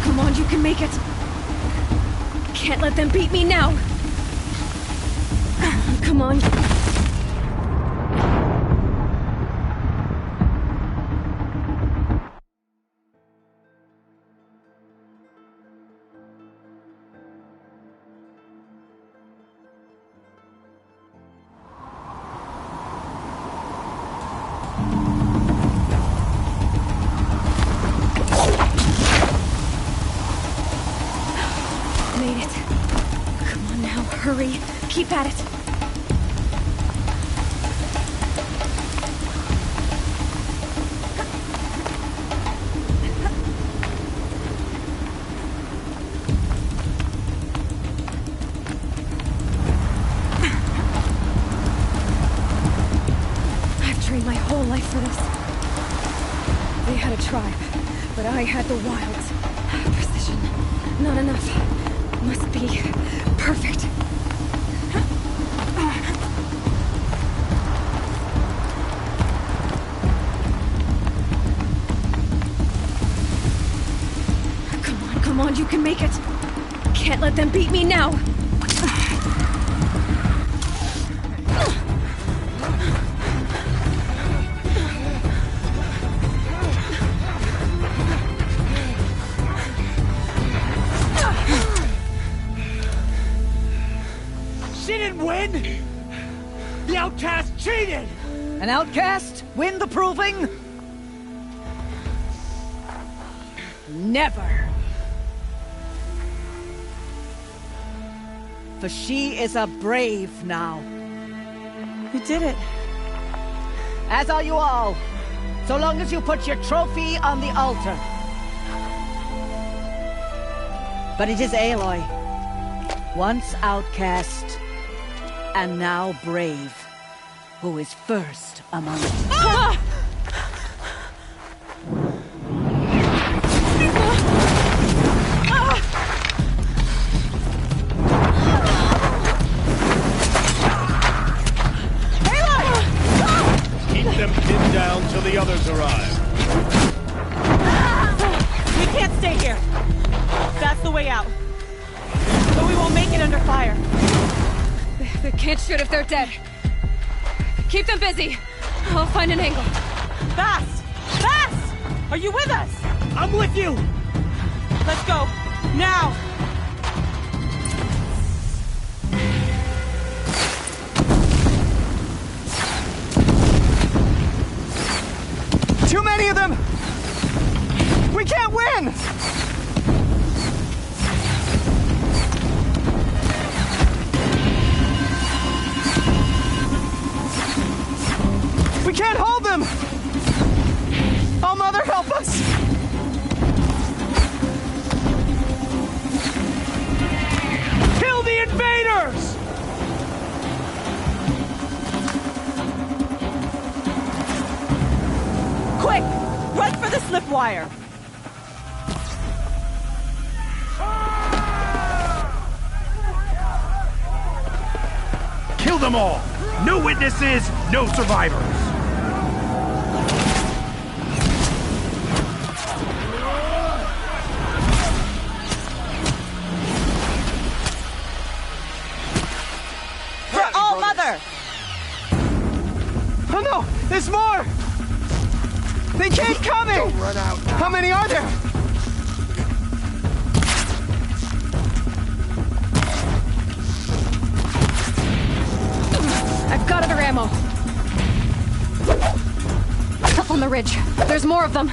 Come on, you can make it. Can't let them beat me now. Come on. Made it. Come on now, hurry. Keep at it. I've trained my whole life for this. They had a tribe, but I had the wilds. Precision. Not enough. Must be perfect. Come on, you can make it. Can't let them beat me now. She didn't win! The outcast cheated! An outcast win the proving? Never! For she is a brave now. You did it. As are you all. So long as you put your trophy on the altar. But it is Aloy. Once outcast, And now Brave, who is first among us. Ah! Keep them pinned down till the others arrive. We can't stay here. That's the way out. But we won't make it under fire. They can't shoot if they're dead. Keep them busy. I'll find an angle. Fast! Fast! Are you with us? I'm with you! Let's go. Now! Too many of them! We can't win! We can't hold them! Oh, Mother, help us! Kill the invaders! Quick! Run for the slip wire! Kill them all! No witnesses, no survivors! For All Mother! Oh no! There's more! They keep coming! Don't run out. How many are there? I've got other ammo. Up on the ridge. There's more of them.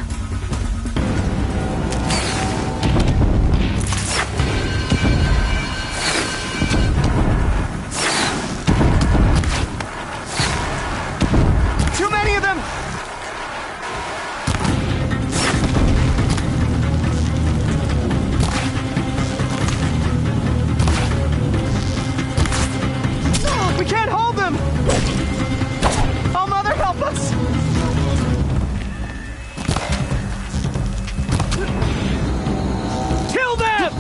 Too many of them! We can't hold them! Oh, Mother, help us! Kill them!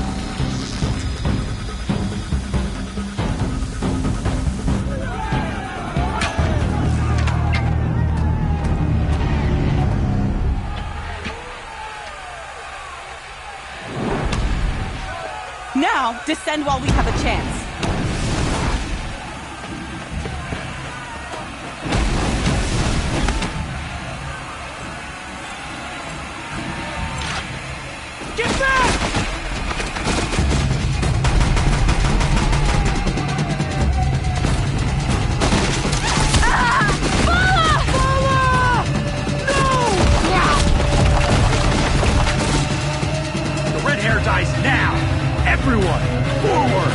Now, descend while we have a chance. Get back! The red hair dies now! Everyone, forward!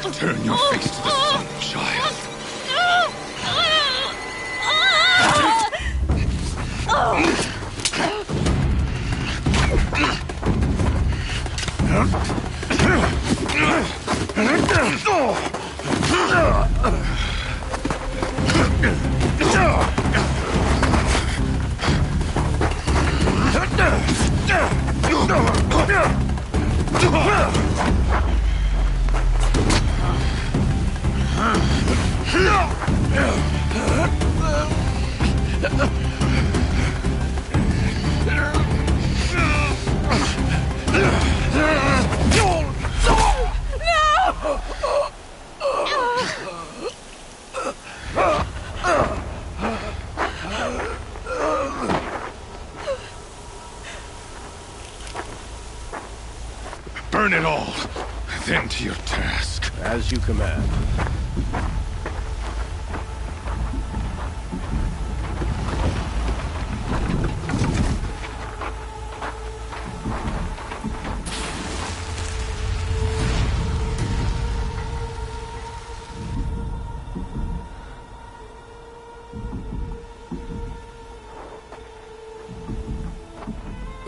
Turn your face to the sun, child. Burn it all, then to your task. As you command.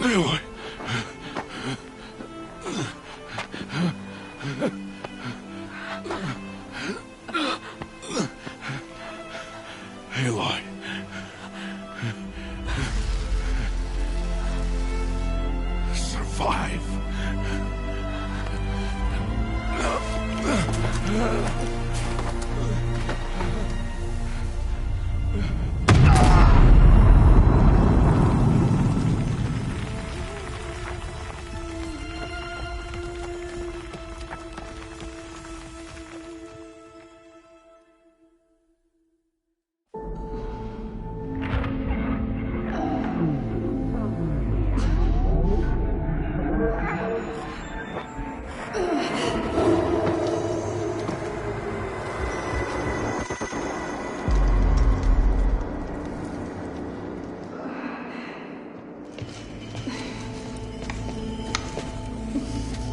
Aloy. Aloy. Survive.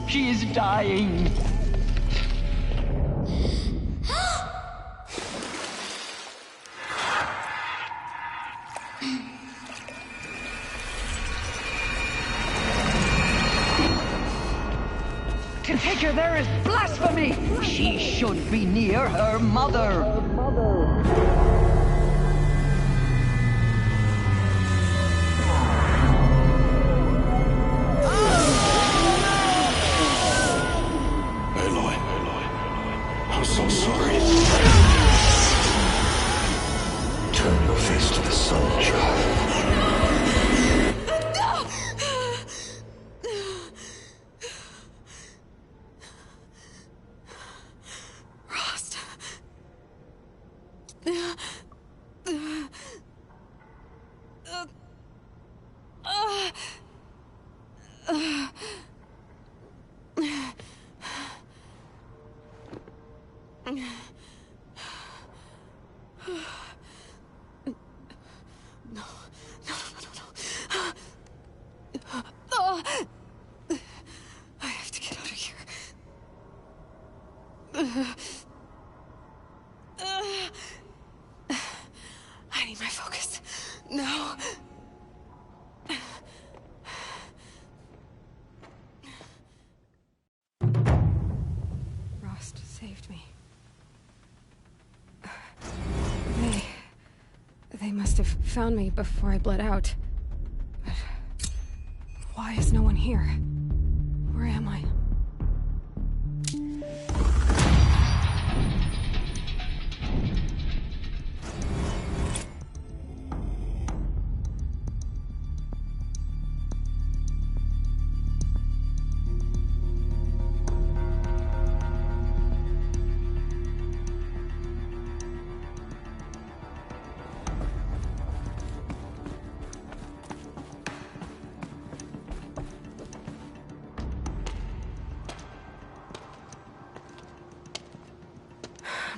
She is dying. To take her there is blasphemy. She should be near her mother. I'm so sorry. Turn your face to the sun, child. Rost. I have to get out of here. I need my focus. No. Rost saved me. They must have found me before I bled out. But why is no one here? Where am I?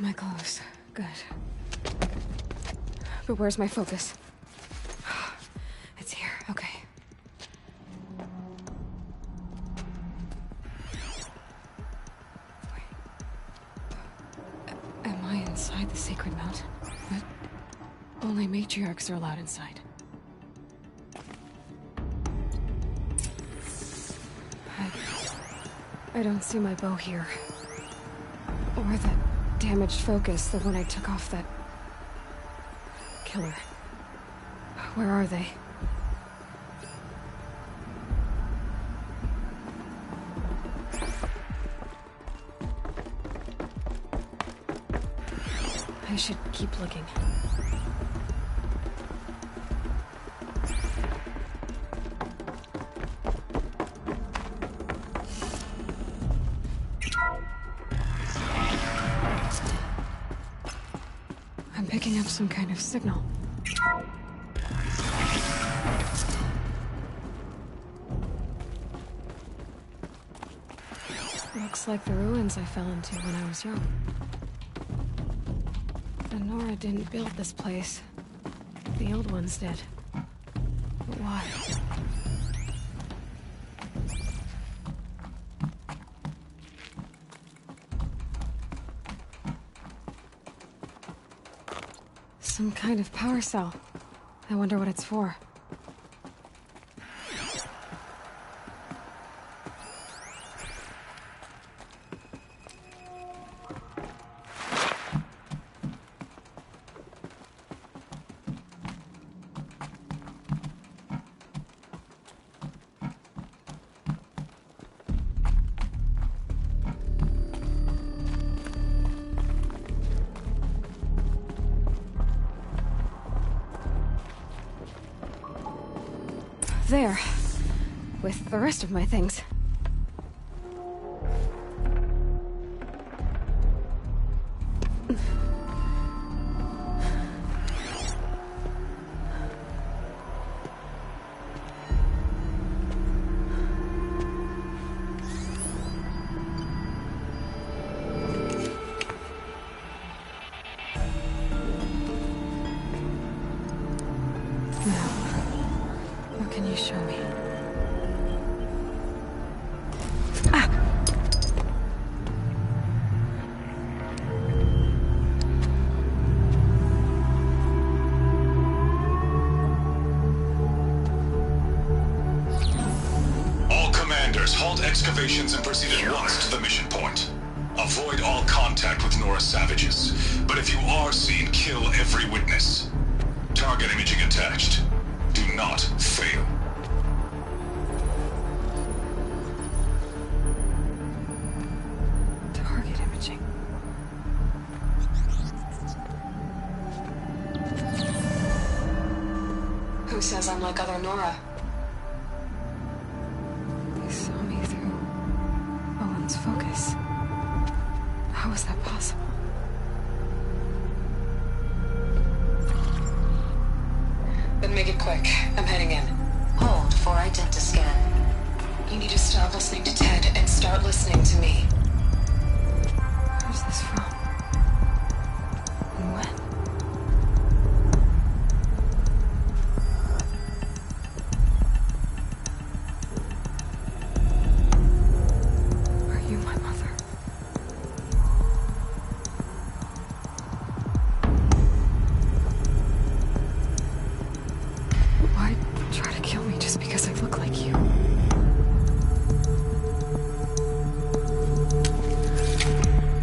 My clothes. Good. But where's my focus? It's here. Okay. inside the sacred mountain, but only matriarchs are allowed inside. I don't see my bow here. Or that damaged focus, the one I took off that killer. Where are they? I should keep looking. I'm picking up some kind of signal. Looks like the ruins I fell into when I was young. The Nora didn't build this place. The old ones did. But why? Some kind of power cell. I wonder what it's for. There. With the rest of my things. Halt excavations and proceed at once to the mission point. Avoid all contact with Nora savages, but if you are seen, kill every witness. Target imaging attached. Do not fail. Target imaging. Who says I'm like other Nora? Focus. How is that possible? Then make it quick. I'm heading in. Hold for identiscan. You need to stop listening to Ted and start listening to me. Where's this from? And when?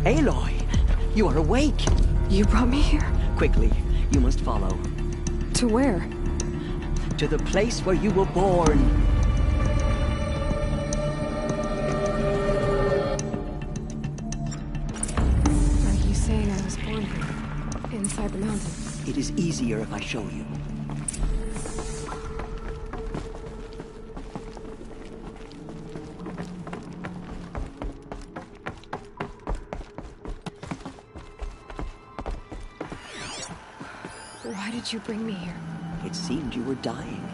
Aloy, you are awake. You brought me here? Quickly, you must follow. To where? To the place where you were born. Like you saying I was born here, inside the mountain. It is easier if I show you. Why did you bring me here? It seemed you were dying,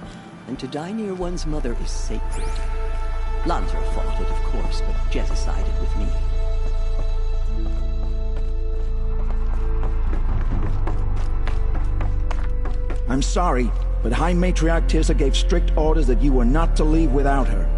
and to die near one's mother is sacred. Lansra fought it, of course, but Jezza sided with me. I'm sorry, but High Matriarch Tirsa gave strict orders that you were not to leave without her.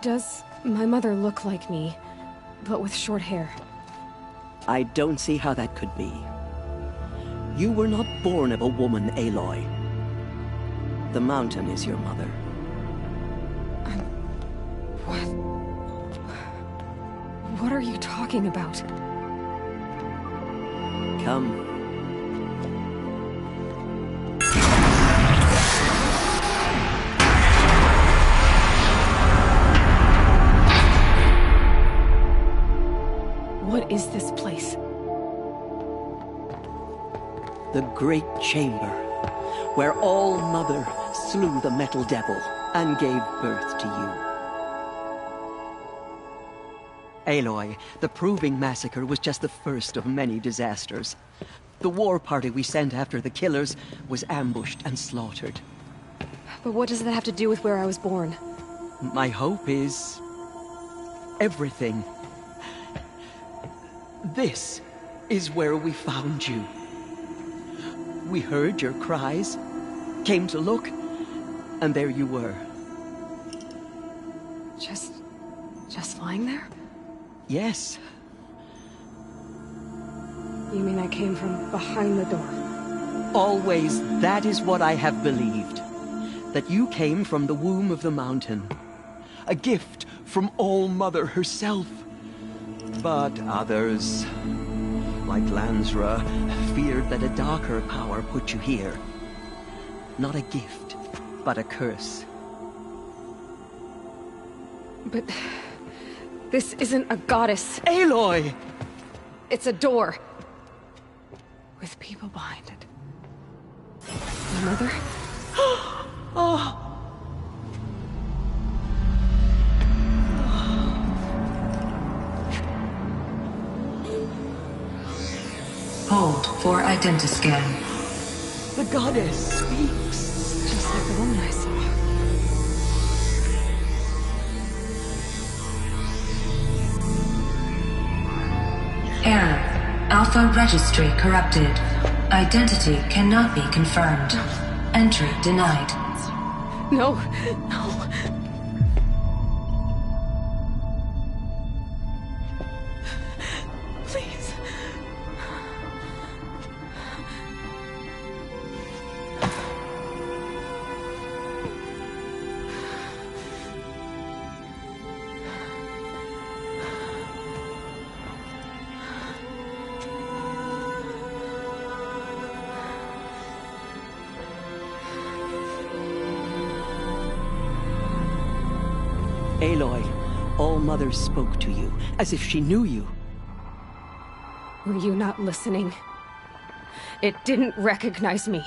Does my mother look like me, but with short hair? I don't see how that could be. You were not born of a woman, Aloy. The mountain is your mother. What are you talking about? Come. What is this place? The Great Chamber, where All-Mother slew the Metal Devil and gave birth to you. Aloy, the Proving Massacre was just the first of many disasters. The war party we sent after the killers was ambushed and slaughtered. But what does that have to do with where I was born? My hope is... everything. This is where we found you. We heard your cries, came to look, and there you were. Just lying there? Yes. You mean I came from behind the door? Always, that is what I have believed. That you came from the womb of the mountain. A gift from All-Mother herself. But others, like Lansra, feared that a darker power put you here. Not a gift, but a curse. But... this isn't a goddess. Aloy! It's a door. With people behind it. My mother? Oh! Hold for identiscan. The goddess speaks. Just like the woman I saw. Error. Alpha registry corrupted. Identity cannot be confirmed. Entry denied. No, no. Please. Aloy, All-Mother spoke to you, as if she knew you. Were you not listening? It didn't recognize me.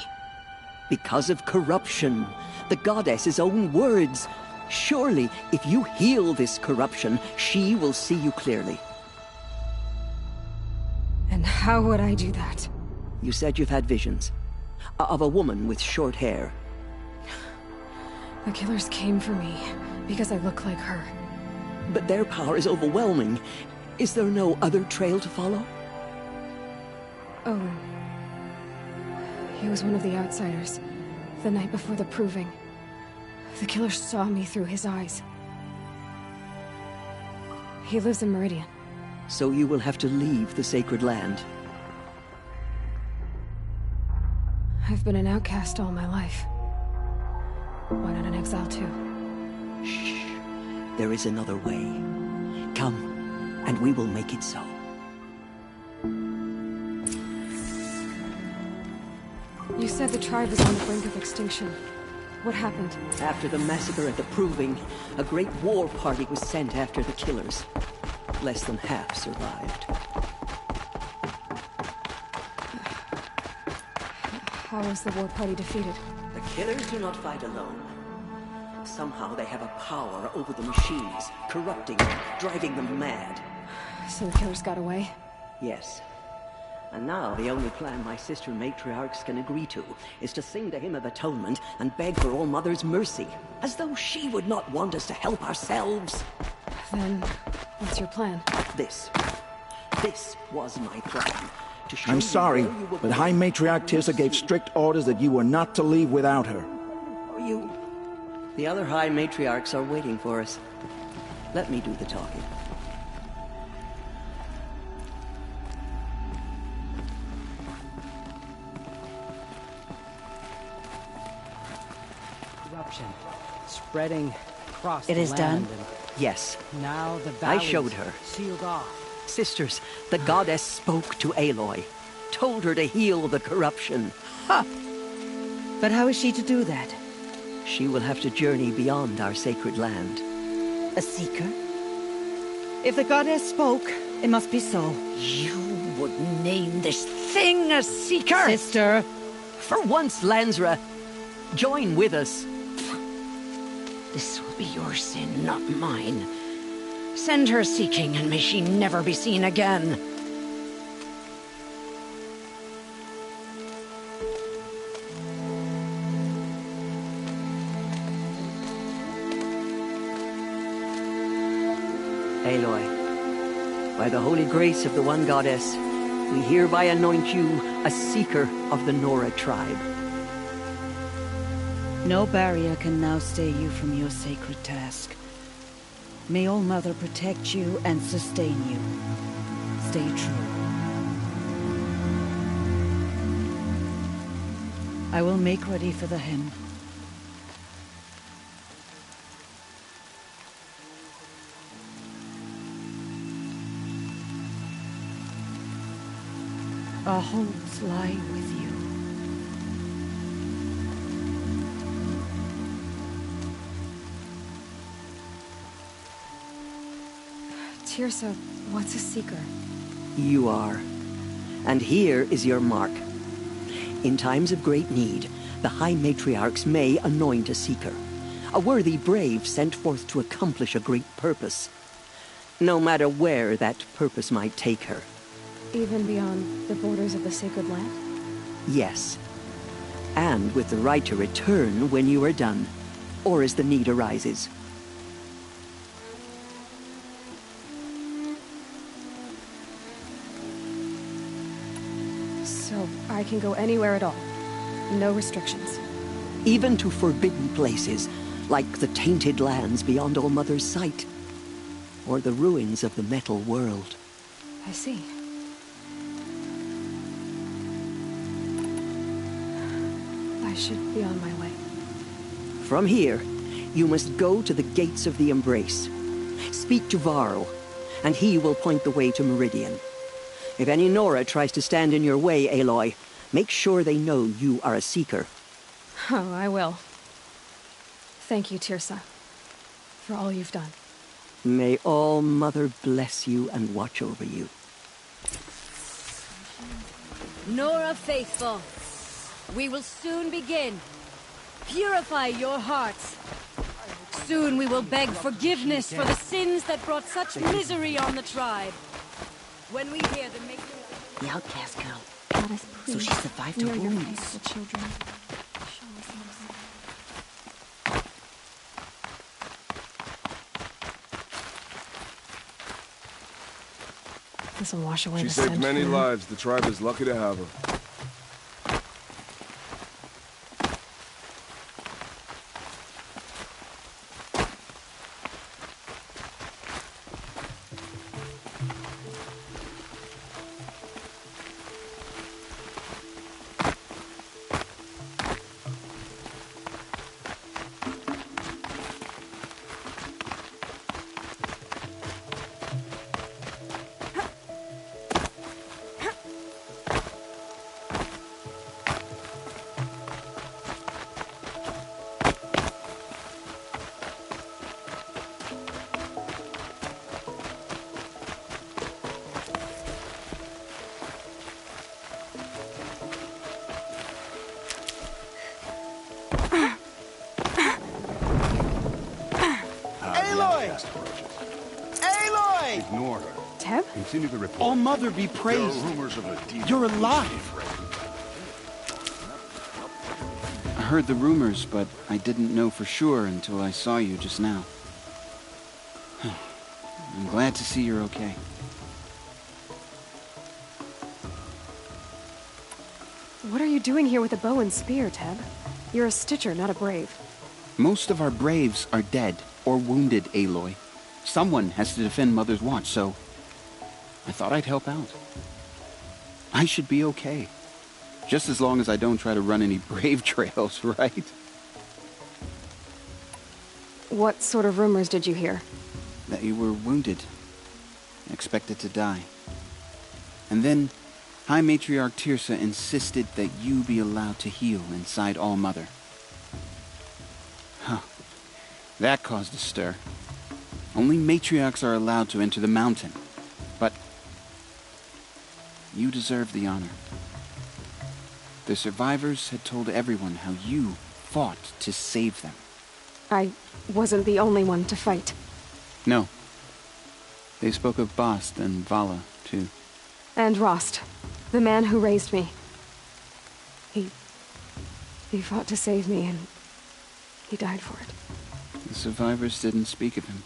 Because of corruption. The goddess's own words. Surely, if you heal this corruption, she will see you clearly. And how would I do that? You said you've had visions. Of a woman with short hair. The killers came for me, because I look like her. But their power is overwhelming. Is there no other trail to follow? Oh. He was one of the outsiders. The night before the Proving. The killer saw me through his eyes. He lives in Meridian. So you will have to leave the sacred land. I've been an outcast all my life. Why not an exile too? Shh. There is another way. Come, and we will make it so. You said the tribe was on the brink of extinction. What happened? After the massacre at the Proving, a great war party was sent after the killers. Less than half survived. How was the war party defeated? The killers do not fight alone. Somehow they have a power over the machines, corrupting them, driving them mad. So the killers got away? Yes. And now the only plan my sister matriarchs can agree to is to sing the hymn of atonement and beg for All-Mother's mercy, as though she would not want us to help ourselves. Then, what's your plan? This was my plan. To show I'm sorry, but High Matriarch Tirsa gave strict orders that you were not to leave without her. You... The other High Matriarchs are waiting for us. Let me do the talking. Corruption spreading across It the is land done? and Yes. now the I valleys showed her. sealed off. Sisters, the goddess spoke to Aloy. Told her to heal the corruption. Ha! But how is she to do that? She will have to journey beyond our sacred land. A seeker? If the goddess spoke, it must be so. You would name this thing a seeker? Sister! For once, Lansra, join with us. This will be your sin, not mine. Send her seeking, and may she never be seen again. Aloy, by the holy grace of the one goddess, we hereby anoint you a seeker of the Nora tribe. No barrier can now stay you from your sacred task. May All Mother protect you and sustain you. Stay true. I will make ready for the hymn. Our homes lie with you. Tirsa, what's a seeker? You are. And here is your mark. In times of great need, the High Matriarchs may anoint a seeker. A worthy brave sent forth to accomplish a great purpose. No matter where that purpose might take her. Even beyond the borders of the sacred land? Yes. And with the right to return when you are done, or as the need arises. So, I can go anywhere at all? No restrictions? Even to forbidden places, like the tainted lands beyond All Mother's sight. Or the ruins of the metal world. I see. I should be on my way. From here, you must go to the gates of the Embrace. Speak to Varl, and he will point the way to Meridian. If any Nora tries to stand in your way, Aloy, make sure they know you are a seeker. Oh, I will. Thank you, Tirsa, for all you've done. May All Mother bless you and watch over you. Nora faithful, we will soon begin. Purify your hearts. Soon we will beg forgiveness for the sins that brought such misery on the tribe. When we hear the matriarch... The outcast girl. Goddess, please. So she survived her Near your wounds. faithful children. Show us mercy. This will wash away She the saved scent many from- lives. The tribe is lucky to have her. Aloy! Ignore her. Teb? Continue the report. All Mother be praised. There are rumors of a demon. You're alive. I heard the rumors, but I didn't know for sure until I saw you just now. I'm glad to see you're okay. What are you doing here with a bow and spear, Teb? You're a Stitcher, not a Brave. Most of our braves are dead or wounded, Aloy. Someone has to defend Mother's watch, so I thought I'd help out. I should be okay. Just as long as I don't try to run any brave trails, right? What sort of rumors did you hear? That you were wounded. Expected to die. And then High Matriarch Tirsa insisted that you be allowed to heal inside All-Mother. Huh. That caused a stir. Only matriarchs are allowed to enter the mountain. But you deserve the honor. The survivors had told everyone how you fought to save them. I wasn't the only one to fight. No. They spoke of Bast and Vala, too. And Rost, the man who raised me. He fought to save me, and he died for it. The survivors didn't speak of him,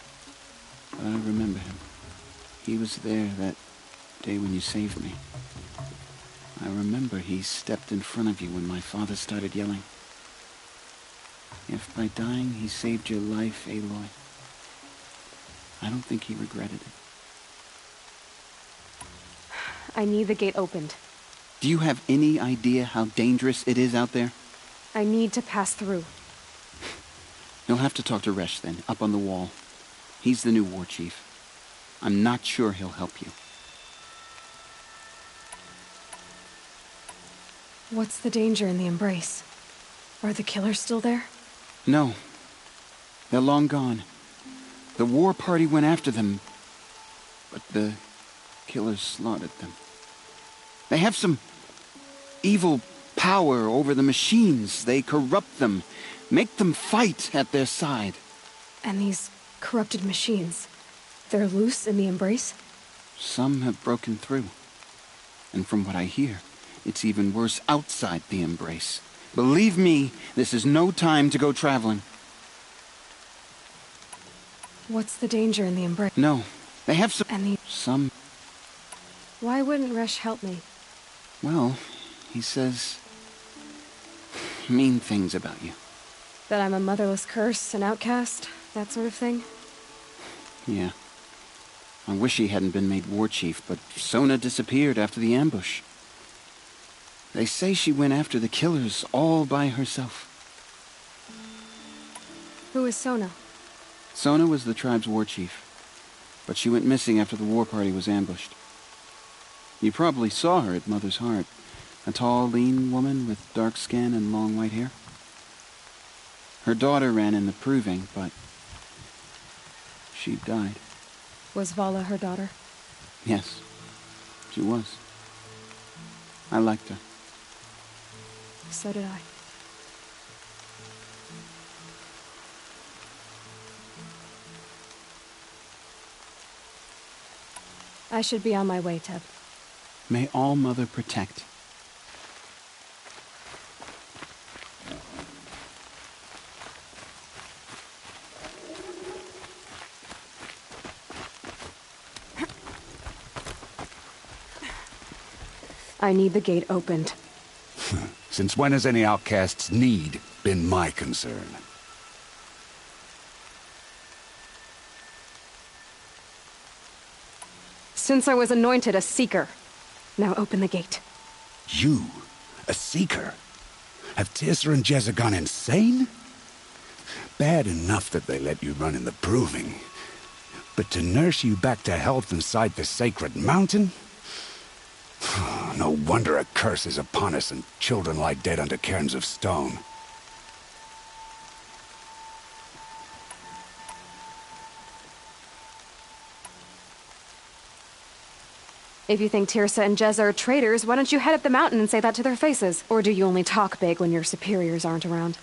but I remember him. He was there that day when you saved me. I remember he stepped in front of you when my father started yelling. If by dying he saved your life, Aloy, I don't think he regretted it. I need the gate opened. Do you have any idea how dangerous it is out there? I need to pass through. You'll have to talk to Resh then, up on the wall. He's the new war chief. I'm not sure he'll help you. What's the danger in the Embrace? Are the killers still there? No. They're long gone. The war party went after them, but the killers slaughtered them. They have some evil power over the machines. They corrupt them, make them fight at their side. And these corrupted machines, they're loose in the Embrace? Some have broken through. And from what I hear, it's even worse outside the Embrace. Believe me, this is no time to go traveling. What's the danger in the Embrace? No, they have some... And some... Why wouldn't Resh help me? Well, he says... mean things about you. That I'm a motherless curse, an outcast, that sort of thing? Yeah. I wish he hadn't been made war chief, but Sona disappeared after the ambush. They say she went after the killers all by herself. Who is Sona? Sona was the tribe's war chief, but she went missing after the war party was ambushed. You probably saw her at Mother's Heart. A tall, lean woman with dark skin and long white hair. Her daughter ran in the proving, but she died. Was Vala her daughter? Yes, she was. I liked her. So did I. I should be on my way, Teb. May All-Mother protect. I need the gate opened. Since when has any outcast's need been my concern? Since I was anointed a Seeker. Now open the gate. You? A Seeker? Have Tirsa and Jezza gone insane? Bad enough that they let you run in the proving. But to nurse you back to health inside the sacred mountain? No wonder a curse is upon us and children lie dead under cairns of stone. If you think Tirsa and Jezza are traitors, why don't you head up the mountain and say that to their faces? Or do you only talk big when your superiors aren't around?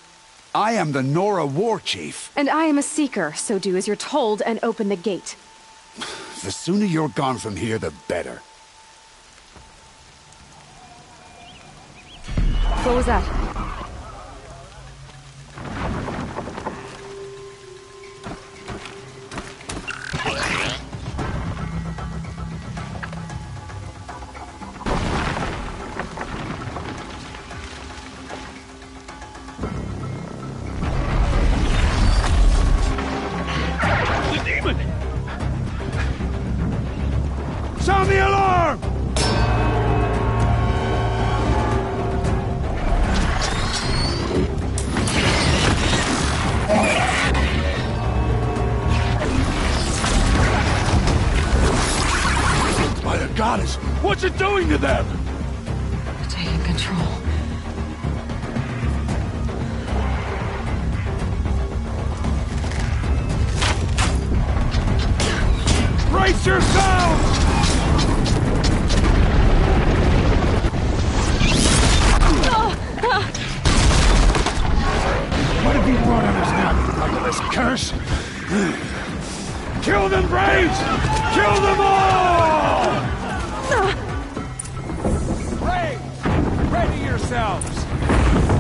I am the Nora War Chief. And I am a Seeker, so do as you're told and open the gate. The sooner you're gone from here, the better. What was that? What's it doing to them? Taking control. Brace yourselves! What have you brought on us now, you motherless curse? Kill them, Braves! Kill them all! Braves, ready yourselves!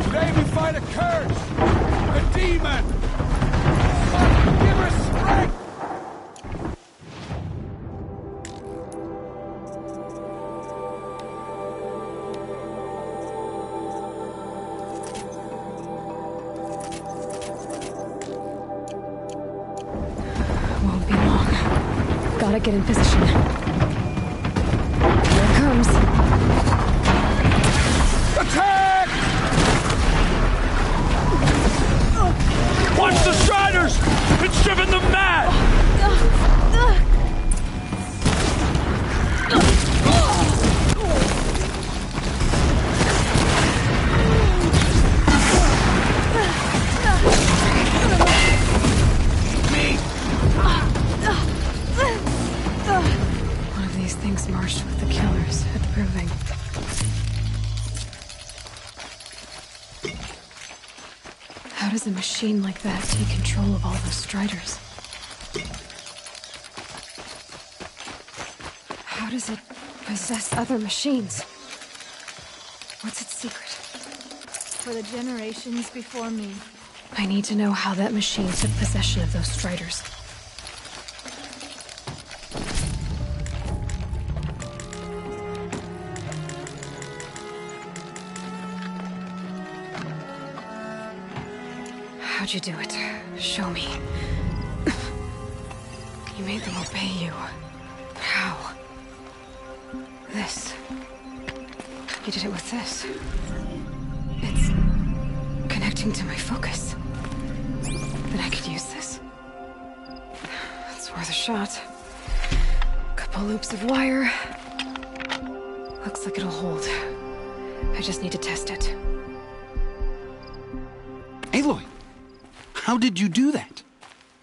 Today we fight a curse! A demon! Give us strength! Gotta get in position. Here it comes. Attack! Watch the Striders! It's driven them mad! Things marched with the killers at the proving. How does a machine like that take control of all those Striders? How does it possess other machines? What's its secret? For the generations before me. I need to know how that machine took possession of those Striders. How'd you do it? Show me. You made them obey you. How? This. You did it with this. It's connecting to my focus. Then I could use this. It's worth a shot. Couple loops of wire. Looks like it'll hold. I just need to test it. Aloy! How did you do that?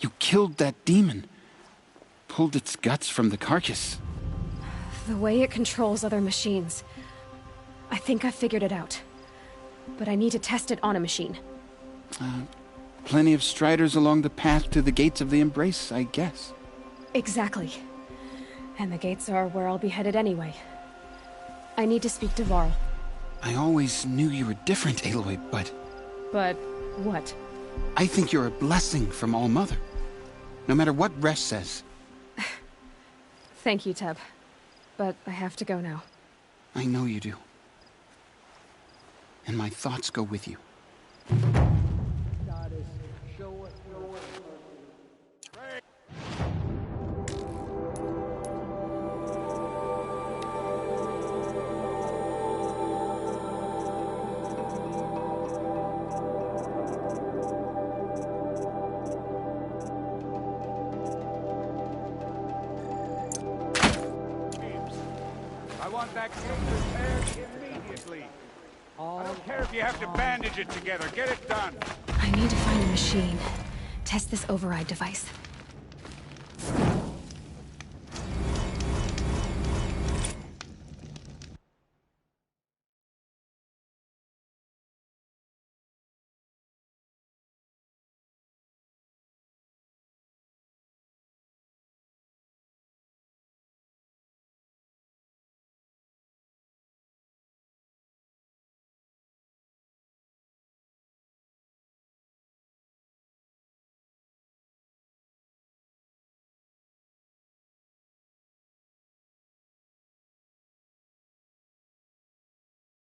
You killed that demon. Pulled its guts from the carcass. The way it controls other machines. I think I figured it out. But I need to test it on a machine. Plenty of Striders along the path to the gates of the Embrace, I guess. Exactly. And the gates are where I'll be headed anyway. I need to speak to Varl. I always knew you were different, Aloy, but... But what? I think you're a blessing from All-Mother. No matter what Resh says. Thank you, Teb. But I have to go now. I know you do. And my thoughts go with you. I want that gate repaired immediately. I don't care if you have to bandage it together. Get it done. I need to find a machine. Test this override device.